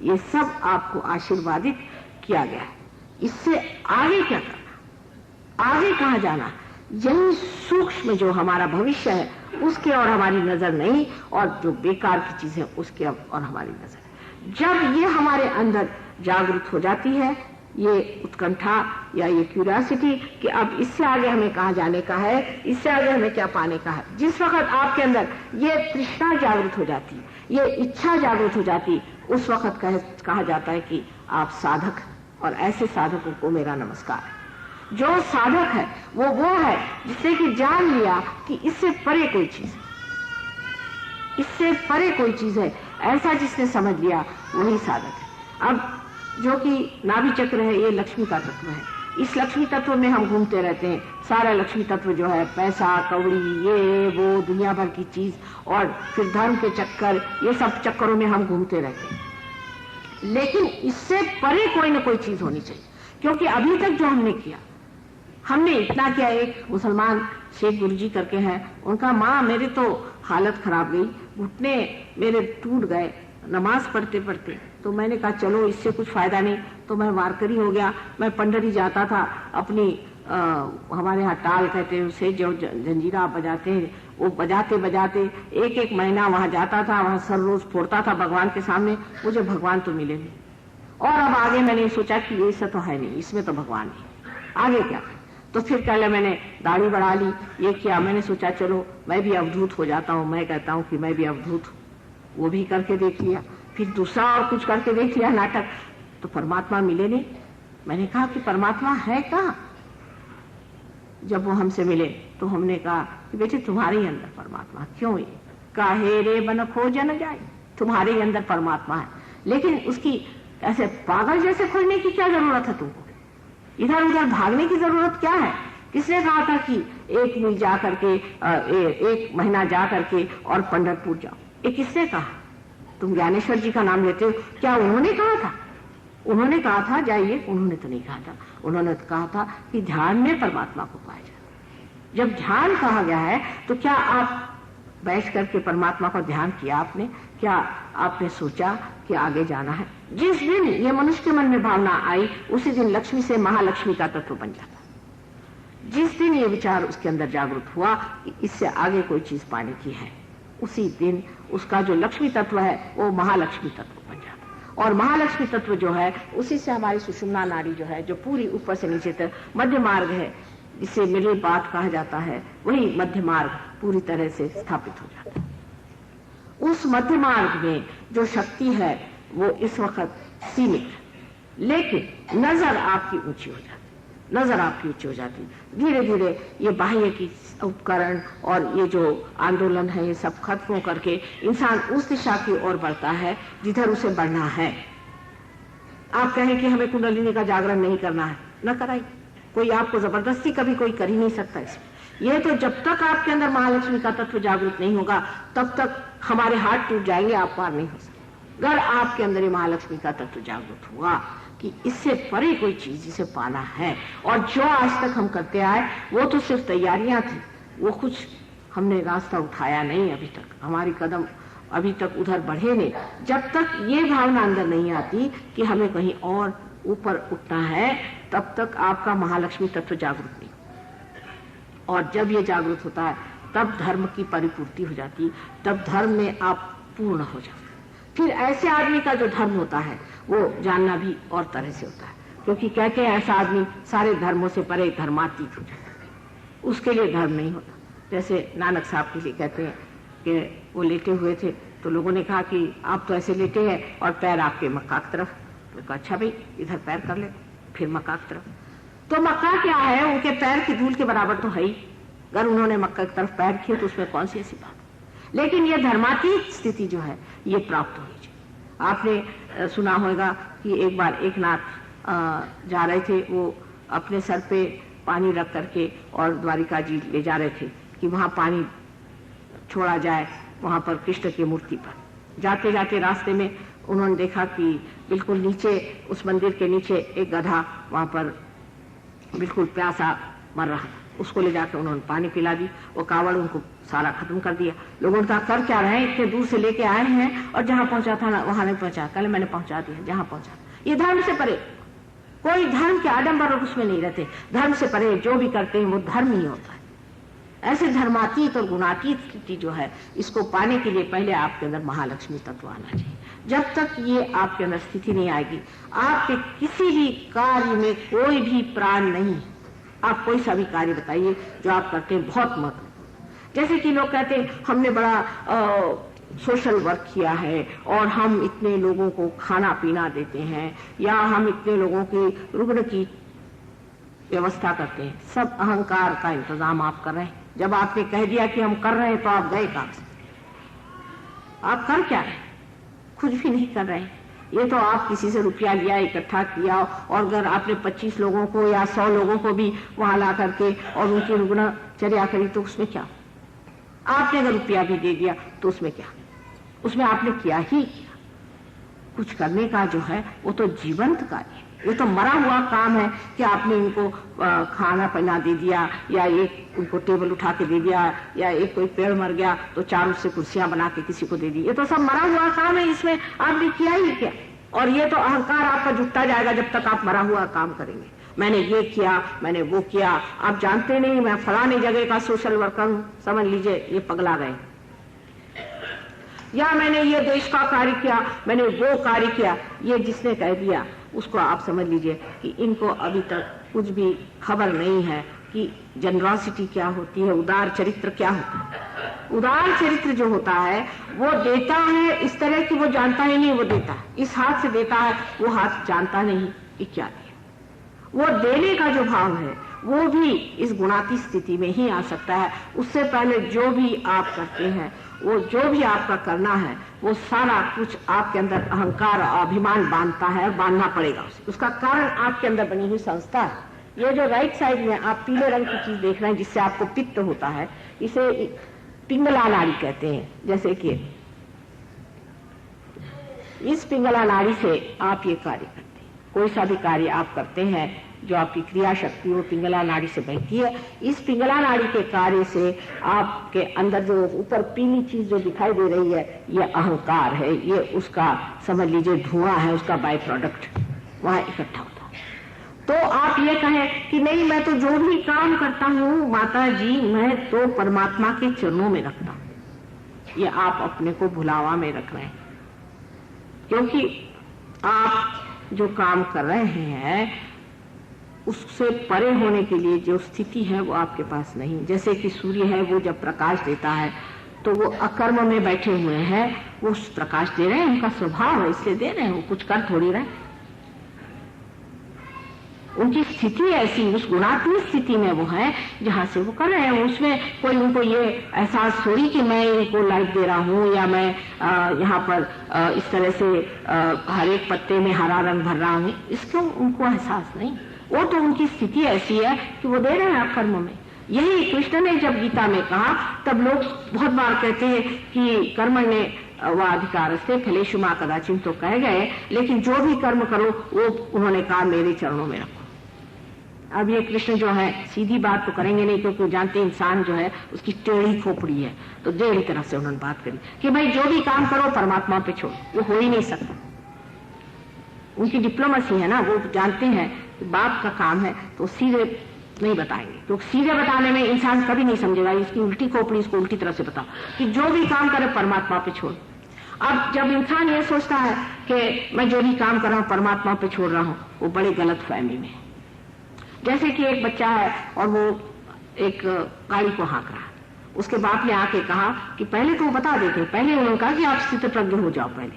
ये सब आपको आशीर्वादित किया गया है। इससे आगे क्या करना, आगे कहाँ जाना, यही सूक्ष्म जो हमारा भविष्य है उसके और हमारी नजर नहीं, और जो बेकार की चीजें उसके और हमारी नजर। जब ये हमारे अंदर जागृत हो जाती है, ये उत्कंठा या ये क्यूरियोसिटी कि अब इससे आगे हमें कहाँ जाने का है, इससे आगे हमें क्या पाने का है, जिस वक्त आपके अंदर ये तृष्णा जागृत हो जाती है, ये इच्छा जागृत हो जाती, उस वक्त कहा जाता है कि आप साधक। और ऐसे साधकों को मेरा नमस्कार है। जो साधक है वो है जिसने कि जान लिया कि इससे परे कोई चीज है, इससे परे कोई चीज है, ऐसा जिसने समझ लिया वही साधक है। अब जो कि नाभि चक्र है, ये लक्ष्मी का तत्व है। इस लक्ष्मी तत्व में हम घूमते रहते हैं। सारा लक्ष्मी तत्व जो है पैसा कौड़ी, ये वो दुनिया भर की चीज, और फिर धर्म के चक्कर, ये सब चक्करों में हम घूमते रहते हैं। लेकिन इससे परे कोई ना कोई चीज होनी चाहिए, क्योंकि अभी तक जो हमने किया, हमने इतना किया। एक मुसलमान शेख गुरुजी करके हैं, उनका माँ मेरे तो हालत खराब गई, घुटने मेरे टूट गए नमाज पढ़ते पढ़ते। तो मैंने कहा चलो इससे कुछ फायदा नहीं, तो मैं वारकरी हो गया। मैं पंडरी जाता था अपनी हमारे यहाँ टाल कहते हैं उसे, जो जंजीरा बजाते हैं, वो बजाते बजाते एक महीना वहां जाता था, वहां सर रोज फोड़ता था भगवान के सामने। मुझे भगवान तो मिले नहीं। और अब आगे मैंने सोचा कि ये सब तो है नहीं, इसमें तो भगवान नहीं, आगे क्या। तो फिर पहले मैंने दाढ़ी बढ़ा ली, ये किया। मैंने सोचा चलो मैं भी अवधूत हो जाता हूँ, मैं कहता हूँ कि मैं भी अवधूत हूँ। वो भी करके देख लिया, फिर दूसरा और कुछ करके देख लिया नाटक, तो परमात्मा मिले नहीं। मैंने कहा कि परमात्मा है कहाँ। जब वो हमसे मिले तो हमने कहा कि बेटे तुम्हारे ही अंदर परमात्मा। क्यों? ये काहे रे बन खोजन जाए, तुम्हारे ही अंदर परमात्मा है। लेकिन उसकी ऐसे पागल जैसे खोजने की क्या जरूरत है तुमको? इधर उधर भागने की जरूरत क्या है? किसने कहा था कि 1 मील जा करके 1 महीना जा करके और पंढरपुर जाओ? ये किसने कहा? तुम ज्ञानेश्वर जी का नाम लेते हो, क्या उन्होंने कहा था? उन्होंने कहा था जाइए, उन्होंने तो नहीं कहा था। उन्होंने तो कहा था कि ध्यान में परमात्मा को पाया जाए। जब ध्यान कहा गया है तो क्या आप बैठ करके परमात्मा का ध्यान किया आपने? क्या आपने सोचा कि आगे जाना है? जिस दिन ये मनुष्य के मन में भावना आई उसी दिन लक्ष्मी से महालक्ष्मी का तत्व बन जाता। जिस दिन ये विचार उसके अंदर जागृत हुआ कि इससे आगे कोई चीज पाने की है, उसी दिन उसका जो लक्ष्मी तत्व है वो महालक्ष्मी तत्व बन जाता। और महालक्ष्मी तत्व जो है उसी से हमारी सुषुम्ना नाड़ी जो है, जो पूरी ऊपर से नीचे तक मध्य मार्ग है, जिसे मिले बात कहा जाता है, वही मध्य मार्ग पूरी तरह से स्थापित हो जाता है। उस मध्य मार्ग में जो शक्ति है वो इस वक्त सीमित है, लेकिन नजर आपकी ऊंची हो जाती, नजर आपकी ऊंची हो जाती। धीरे धीरे ये बाह्य की उपकरण और ये जो आंदोलन है ये सब खत्म हो करके इंसान उस दिशा की ओर बढ़ता है जिधर उसे बढ़ना है। आप कहें कि हमें कुंडलिनी का जागरण नहीं करना है, न कराई, कोई आपको जबरदस्ती कभी कोई कर ही नहीं सकता इसमें। यह तो जब तक आपके अंदर महालक्ष्मी का तत्व जागृत नहीं होगा तब तक हमारे हाथ टूट जाएंगे, आप पार नहीं हो सकते। अगर आपके अंदर ये महालक्ष्मी का तत्व जागृत हुआ कि इससे परे कोई चीज जिसे पाना है, और जो आज तक हम करते आए वो तो सिर्फ तैयारियां थी, वो कुछ हमने रास्ता उठाया नहीं अभी तक, हमारी कदम अभी तक उधर बढ़े नहीं। जब तक ये भावना अंदर नहीं आती कि हमें कहीं और ऊपर उठना है तब तक आपका महालक्ष्मी तत्व जागृत नहीं। और जब ये जागृत होता है तब धर्म की परिपूर्ति हो जाती, तब धर्म में आप पूर्ण हो जाते। फिर ऐसे आदमी का जो धर्म होता है वो जानना भी और तरह से होता है, क्योंकि कहते हैं ऐसा आदमी सारे धर्मों से परे धर्मातीत हो जाता है, उसके लिए धर्म नहीं होता। जैसे नानक साहब के लिए कहते हैं कि वो लेटे हुए थे तो लोगों ने कहा कि आप तो ऐसे लेटे हैं और पैर आपके मक्का की तरफ। तो कहा अच्छा भाई इधर पैर कर ले, फिर मक्का की तरफ। तो मक्का क्या है, उनके पैर की धूल के बराबर तो है ही, अगर उन्होंने मक्का की तरफ पैर किए तो उसमें कौन सी ऐसी बात। लेकिन ये धर्मातीत स्थिति जो है ये प्राप्त होनी चाहिए। आपने सुना होगा कि एक बार एक नाथ जा रहे थे, वो अपने सर पे पानी रख करके और द्वारिका जी ले जा रहे थे कि वहां पानी छोड़ा जाए, वहां पर कृष्ण की मूर्ति पर। जाते जाते रास्ते में उन्होंने देखा कि बिल्कुल नीचे उस मंदिर के नीचे एक गधा वहां पर बिल्कुल प्यासा मर रहा, उसको ले जाकर उन्होंने पानी पिला दी। वो कावड़ उनको सारा खत्म कर दिया। लोगों ने कहा कर क्या रहे, इतने दूर से लेके आए हैं और जहां पहुंचा था ना वहां नहीं पहुंचा, कल मैंने पहुंचा दिया जहां पहुंचा। ये धर्म से परे, कोई धर्म के आडंबर और उसमें नहीं रहते। धर्म से परे जो भी करते हैं वो धर्म ही होता है। ऐसे धर्मातीत और गुणातीत स्थिति जो है, इसको पाने के लिए पहले आपके अंदर महालक्ष्मी तत्व आना चाहिए। जब तक ये आपके अंदर स्थिति नहीं आएगी, आपके किसी भी कार्य में कोई भी प्राण नहीं है। आप कोई सा भी कार्य बताइए जो आप करते हैं बहुत महत्व। जैसे कि लोग कहते हैं हमने बड़ा सोशल वर्क किया है और हम इतने लोगों को खाना पीना देते हैं, या हम इतने लोगों की रुग्ण की व्यवस्था करते हैं। सब अहंकार का इंतजाम आप कर रहे हैं। जब आपने कह दिया कि हम कर रहे हैं तो आप गए काम से। आप कर क्या रहे हैं? कुछ भी नहीं कर रहे हैं। ये तो आप किसी से रुपया लिया, इकट्ठा किया, और अगर आपने 25 लोगों को या 100 लोगों को भी वहां ला करके और उनकी रुग्णचर्या करी तो उसमें क्या? आपने अगर रुपया भी दे दिया तो उसमें क्या? उसमें आपने किया ही किया। कुछ करने का जो है वो तो जीवंत कार्य है। ये तो मरा हुआ काम है कि आपने उनको खाना पीना दे दिया, या एक उनको टेबल उठा के दे दिया, या एक कोई पेड़ मर गया तो 4 उससे कुर्सियां बना के किसी को दे दी। ये तो सब मरा हुआ काम है, इसमें आपने किया ही क्या। और ये तो अहंकार आपका जुटता जाएगा जब तक आप मरा हुआ काम करेंगे। मैंने ये किया, मैंने वो किया। आप जानते नहीं मैं फलाने जगह का सोशल वर्कर हूं, समझ लीजिए ये पगला गए। या मैंने ये देश का कार्य किया, मैंने वो कार्य किया, ये जिसने कह दिया उसको आप समझ लीजिए कि इनको अभी तक कुछ भी खबर नहीं है कि जनरॉसिटी क्या होती है, उदार चरित्र क्या होता है। उदार चरित्र जो होता है वो देता है इस तरह कि वो जानता ही नहीं वो देता है। इस हाथ से देता है, वो हाथ जानता नहीं कि क्या दिया। वो देने का जो भाव है वो भी इस गुणातीत स्थिति में ही आ सकता है। उससे पहले जो भी आप करते हैं, वो जो भी आपका करना है, वो सारा कुछ आपके अंदर अहंकार और अभिमान बांधता है और बांधना पड़ेगा उसे। उसका कारण आपके अंदर बनी हुई संस्था है। ये जो राइट साइड में आप पीले रंग की चीज देख रहे हैं जिससे आपको पित्त होता है, इसे पिंगला नाड़ी कहते हैं। जैसे कि इस पिंगला नाड़ी से आप ये कार्य करते हैं। कोई सा भी कार्य आप करते हैं जो आपकी क्रिया शक्ति वो पिंगला नाड़ी से बहती है। इस पिंगला नाड़ी के कार्य से आपके अंदर जो ऊपर पीली चीज जो दिखाई दे रही है, ये अहंकार है, ये उसका समझ लीजिए धुआं है, उसका बाय प्रोडक्ट वहां इकट्ठा होता है। तो आप ये कहें कि नहीं मैं तो जो भी काम करता हूँ माता जी मैं तो परमात्मा के चरणों में रखता हूँ, ये आप अपने को भुलावा में रख रहे हैं। क्योंकि आप जो काम कर रहे हैं उससे परे होने के लिए जो स्थिति है वो आपके पास नहीं। जैसे कि सूर्य है, वो जब प्रकाश देता है तो वो अकर्म में बैठे हुए हैं, वो प्रकाश दे रहे हैं, उनका स्वभाव है इसलिए दे रहे हैं, वो कुछ कर थोड़ी रहे। उनकी स्थिति ऐसी, उस गुणात्मक स्थिति में वो है जहां से वो कर रहे हैं। उसमें कोई उनको ये एहसास थोड़ी कि मैं इनको लाइट दे रहा हूँ या मैं यहाँ पर इस तरह से हर एक पत्ते में हरा रंग भर रहा हूँ, इसको उनको एहसास नहीं। वो तो उनकी स्थिति ऐसी है कि वो दे रहे हैं कर्म में। यही कृष्ण ने जब गीता में कहा तब लोग बहुत बार कहते हैं कि कर्म ने वह अधिकार से फलेषु मा कदाचित तो कह गए, लेकिन जो भी कर्म करो वो उन्होंने कहा मेरे चरणों में रखो। अब ये कृष्ण जो है सीधी बात तो करेंगे नहीं, क्योंकि जानते इंसान जो है उसकी टेढ़ी खोपड़ी है, तो टेढ़ी तरह से उन्होंने बात करी कि भाई जो भी काम करो परमात्मा पे छोड़ो, वो हो ही नहीं सकता। उनकी डिप्लोमेसी है ना, वो जानते हैं कि बाप का काम है तो सीधे नहीं बताएंगे, क्योंकि सीधे बताने में इंसान कभी नहीं समझेगा। इसकी उल्टी खोपड़ी इसको उल्टी तरह से बताओ कि जो भी काम करे परमात्मा पे छोड़। अब जब इंसान ये सोचता है कि मैं जो भी काम कर रहा हूं परमात्मा पे छोड़ रहा हूं, वो बड़ी गलत फहमी में है। जैसे कि एक बच्चा है और वो एक गाड़ी को हाँक रहा है, उसके बाप ने आके कहा कि पहले तो वो बता देते, पहले उन्होंने कहा कि आप स्थितप्रज्ञ हो जाओ पहले,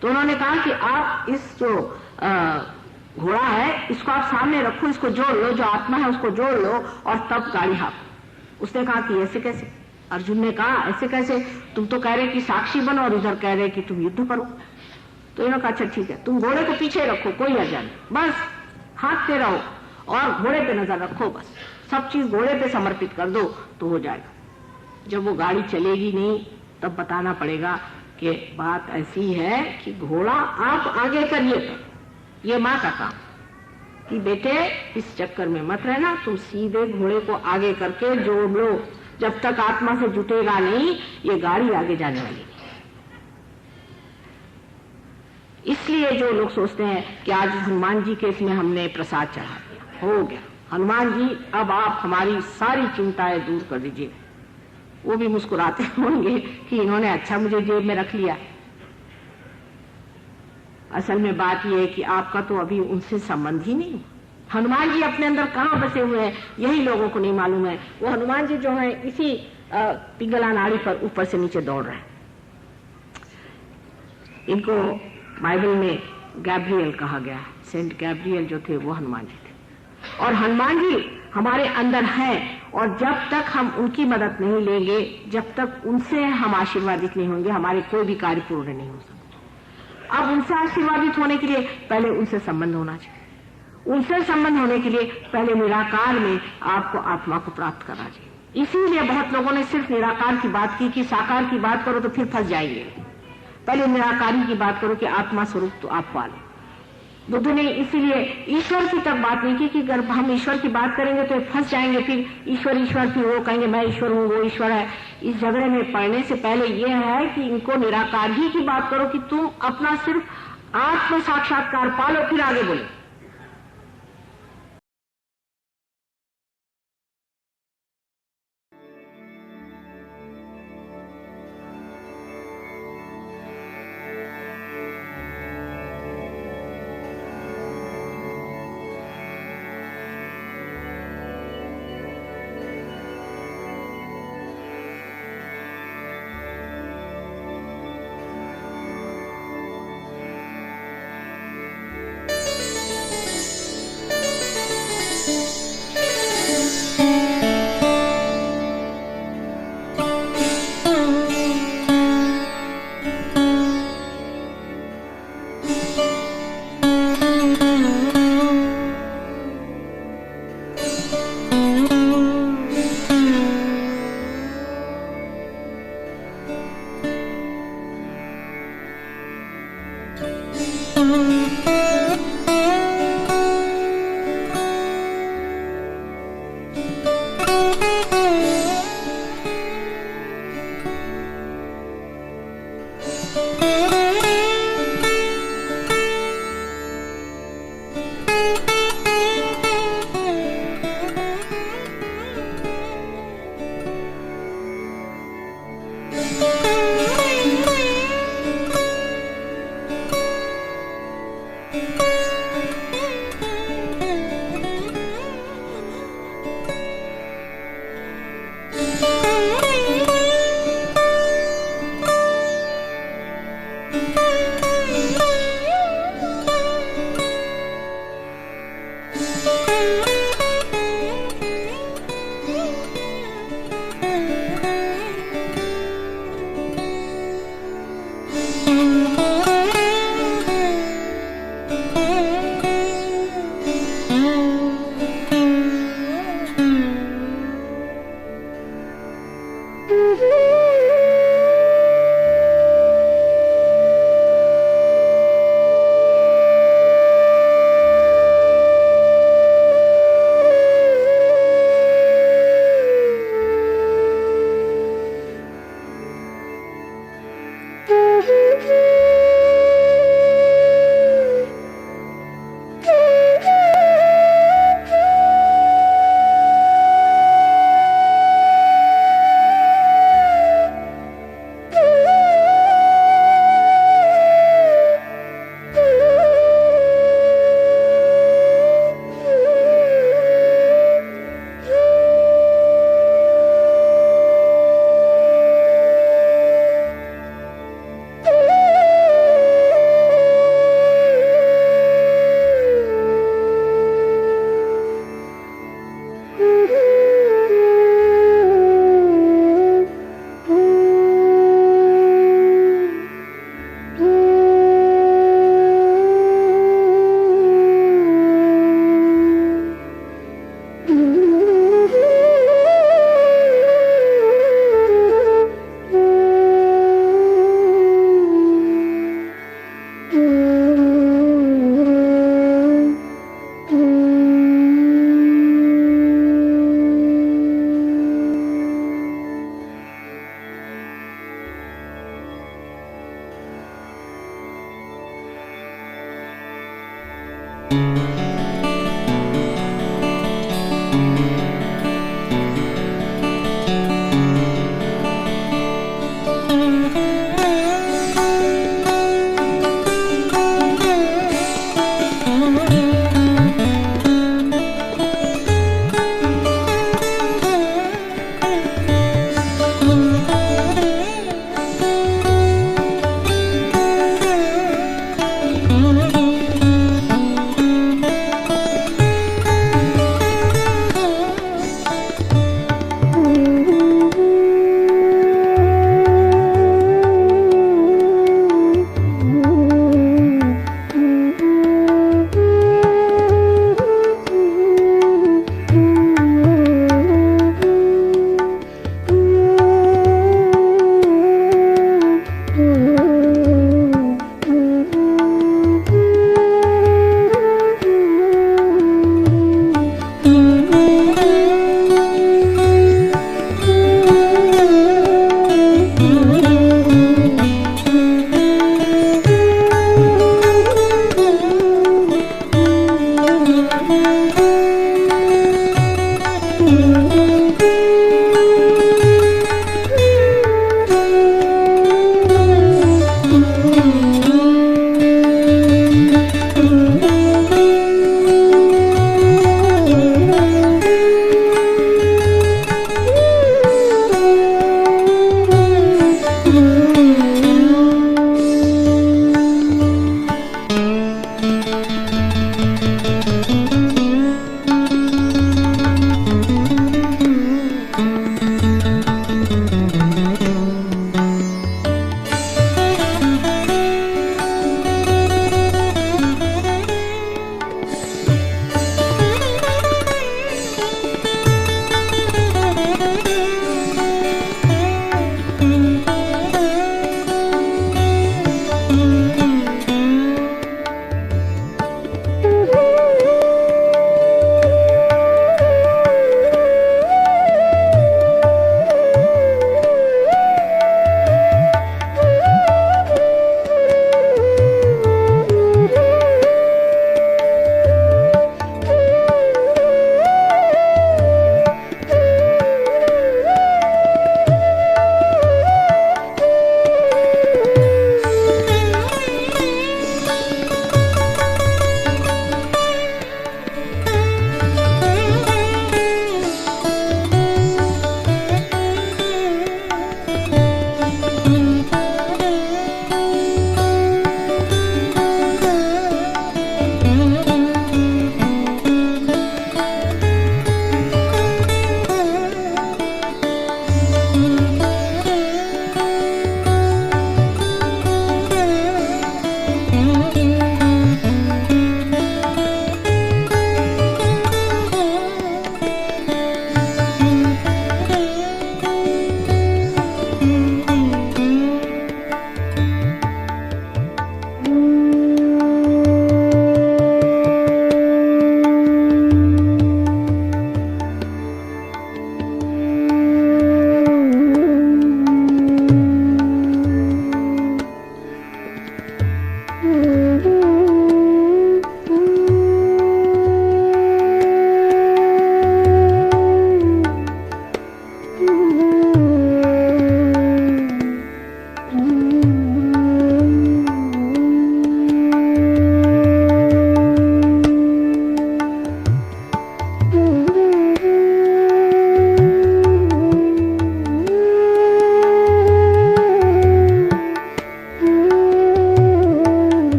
तो उन्होंने कहा कि आप इस जो घोड़ा है इसको आप सामने रखो, इसको जोड़ लो, जो आत्मा है उसको जोड़ लो और तब गाड़ी हाँको। उसने कहा कि ऐसे कैसे? अर्जुन ने कहा ऐसे कैसे, तुम तो कह रहे कि साक्षी बनो और इधर कह रहे कि तुम युद्ध करो। तो इन्होंने कहा अच्छा ठीक है, तुम घोड़े को पीछे रखो, कोई हर्जा नहीं, बस हाँकते रहो और घोड़े पे नजर रखो, बस सब चीज घोड़े पे समर्पित कर दो तो हो जाएगा। जब वो गाड़ी चलेगी नहीं तब बताना पड़ेगा कि बात ऐसी है कि घोड़ा आप आगे करिए, ये माँ का काम कि बेटे इस चक्कर में मत रहना, तुम सीधे घोड़े को आगे करके जोड़ लो, जब तक आत्मा से जुटेगा नहीं ये गाड़ी आगे जाने वाली नहीं। इसलिए जो लोग सोचते हैं कि आज हनुमान जी के इसमें हमने प्रसाद चढ़ा दिया, हो गया हनुमान जी अब आप हमारी सारी चिंताएं दूर कर दीजिए, वो भी मुस्कुराते होंगे कि इन्होंने अच्छा मुझे जेब में रख लिया। असल में बात यह है कि आपका तो अभी उनसे संबंध ही नहीं। हनुमान जी अपने अंदर कहाँ बसे हुए हैं यही लोगों को नहीं मालूम है। वो हनुमान जी जो है इसी पिंगला नाड़ी पर ऊपर से नीचे दौड़ रहे हैं। इनको बाइबल में गैब्रियल कहा गया, सेंट गैब्रियल जो थे वो हनुमान जी थे। और हनुमान जी हमारे अंदर हैं और जब तक हम उनकी मदद नहीं लेंगे, जब तक उनसे हम आशीर्वादित नहीं होंगे, हमारे कोई भी कार्य पूर्ण नहीं हो सकते। अब उनसे आशीर्वादित होने के लिए पहले उनसे संबंध होना चाहिए। उनसे संबंध होने के लिए पहले निराकार में आपको आत्मा को प्राप्त करना चाहिए। इसीलिए बहुत लोगों ने सिर्फ निराकार की बात की कि साकार की बात करो तो फिर फंस जाएंगे। पहले निराकारी की बात करो कि आत्मा स्वरूप तो आप पालो। बुद्ध ने इसीलिए ईश्वर की तक बात नहीं की कि अगर हम ईश्वर की बात करेंगे तो फंस जाएंगे, फिर ईश्वर ईश्वर फिर वो कहेंगे मैं ईश्वर हूँ वो ईश्वर है। इस झगड़े में पड़ने से पहले यह है कि इनको निराकार ही की बात करो कि तुम अपना सिर्फ आत्म साक्षात्कार पालो, फिर आगे बोलो।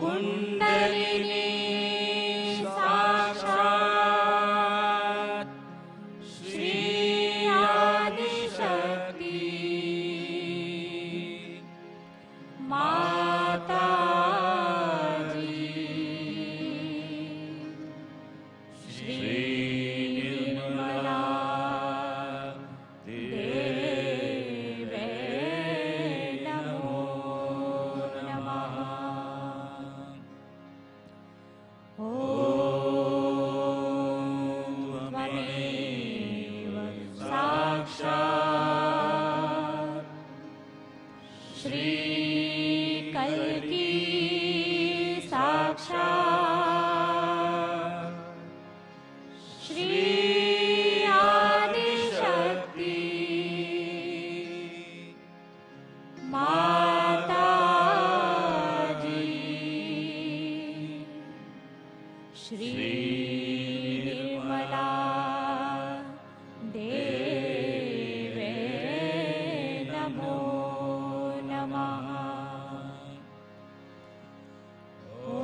कुण्डलिनी साक्षात् श्री आदिशक्ति माताजी श्री निर्मला देवे नमो नमः। ॐ त्वमेव साक्षात् श्री कल्की साक्षात् श्री आदिशक्ति माताजी श्री निर्मला देवे नमो नमः। ॐ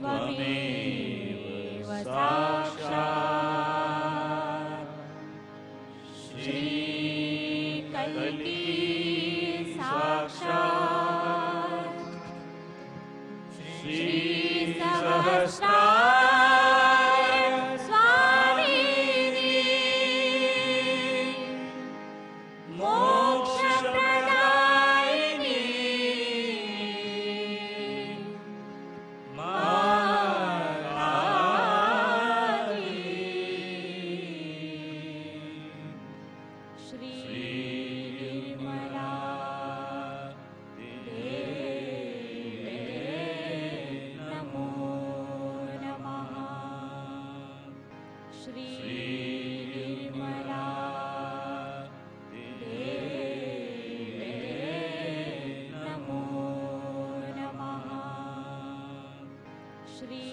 त्वमेव साक्षात् श्री कल्की साक्षात् श्री सहस्राय स्वामिनी मोक्षप्रदायिनी माताजी श्री निर्मला देवे नमो नमः। श्री निर्मला देवे नमो नमः। श्री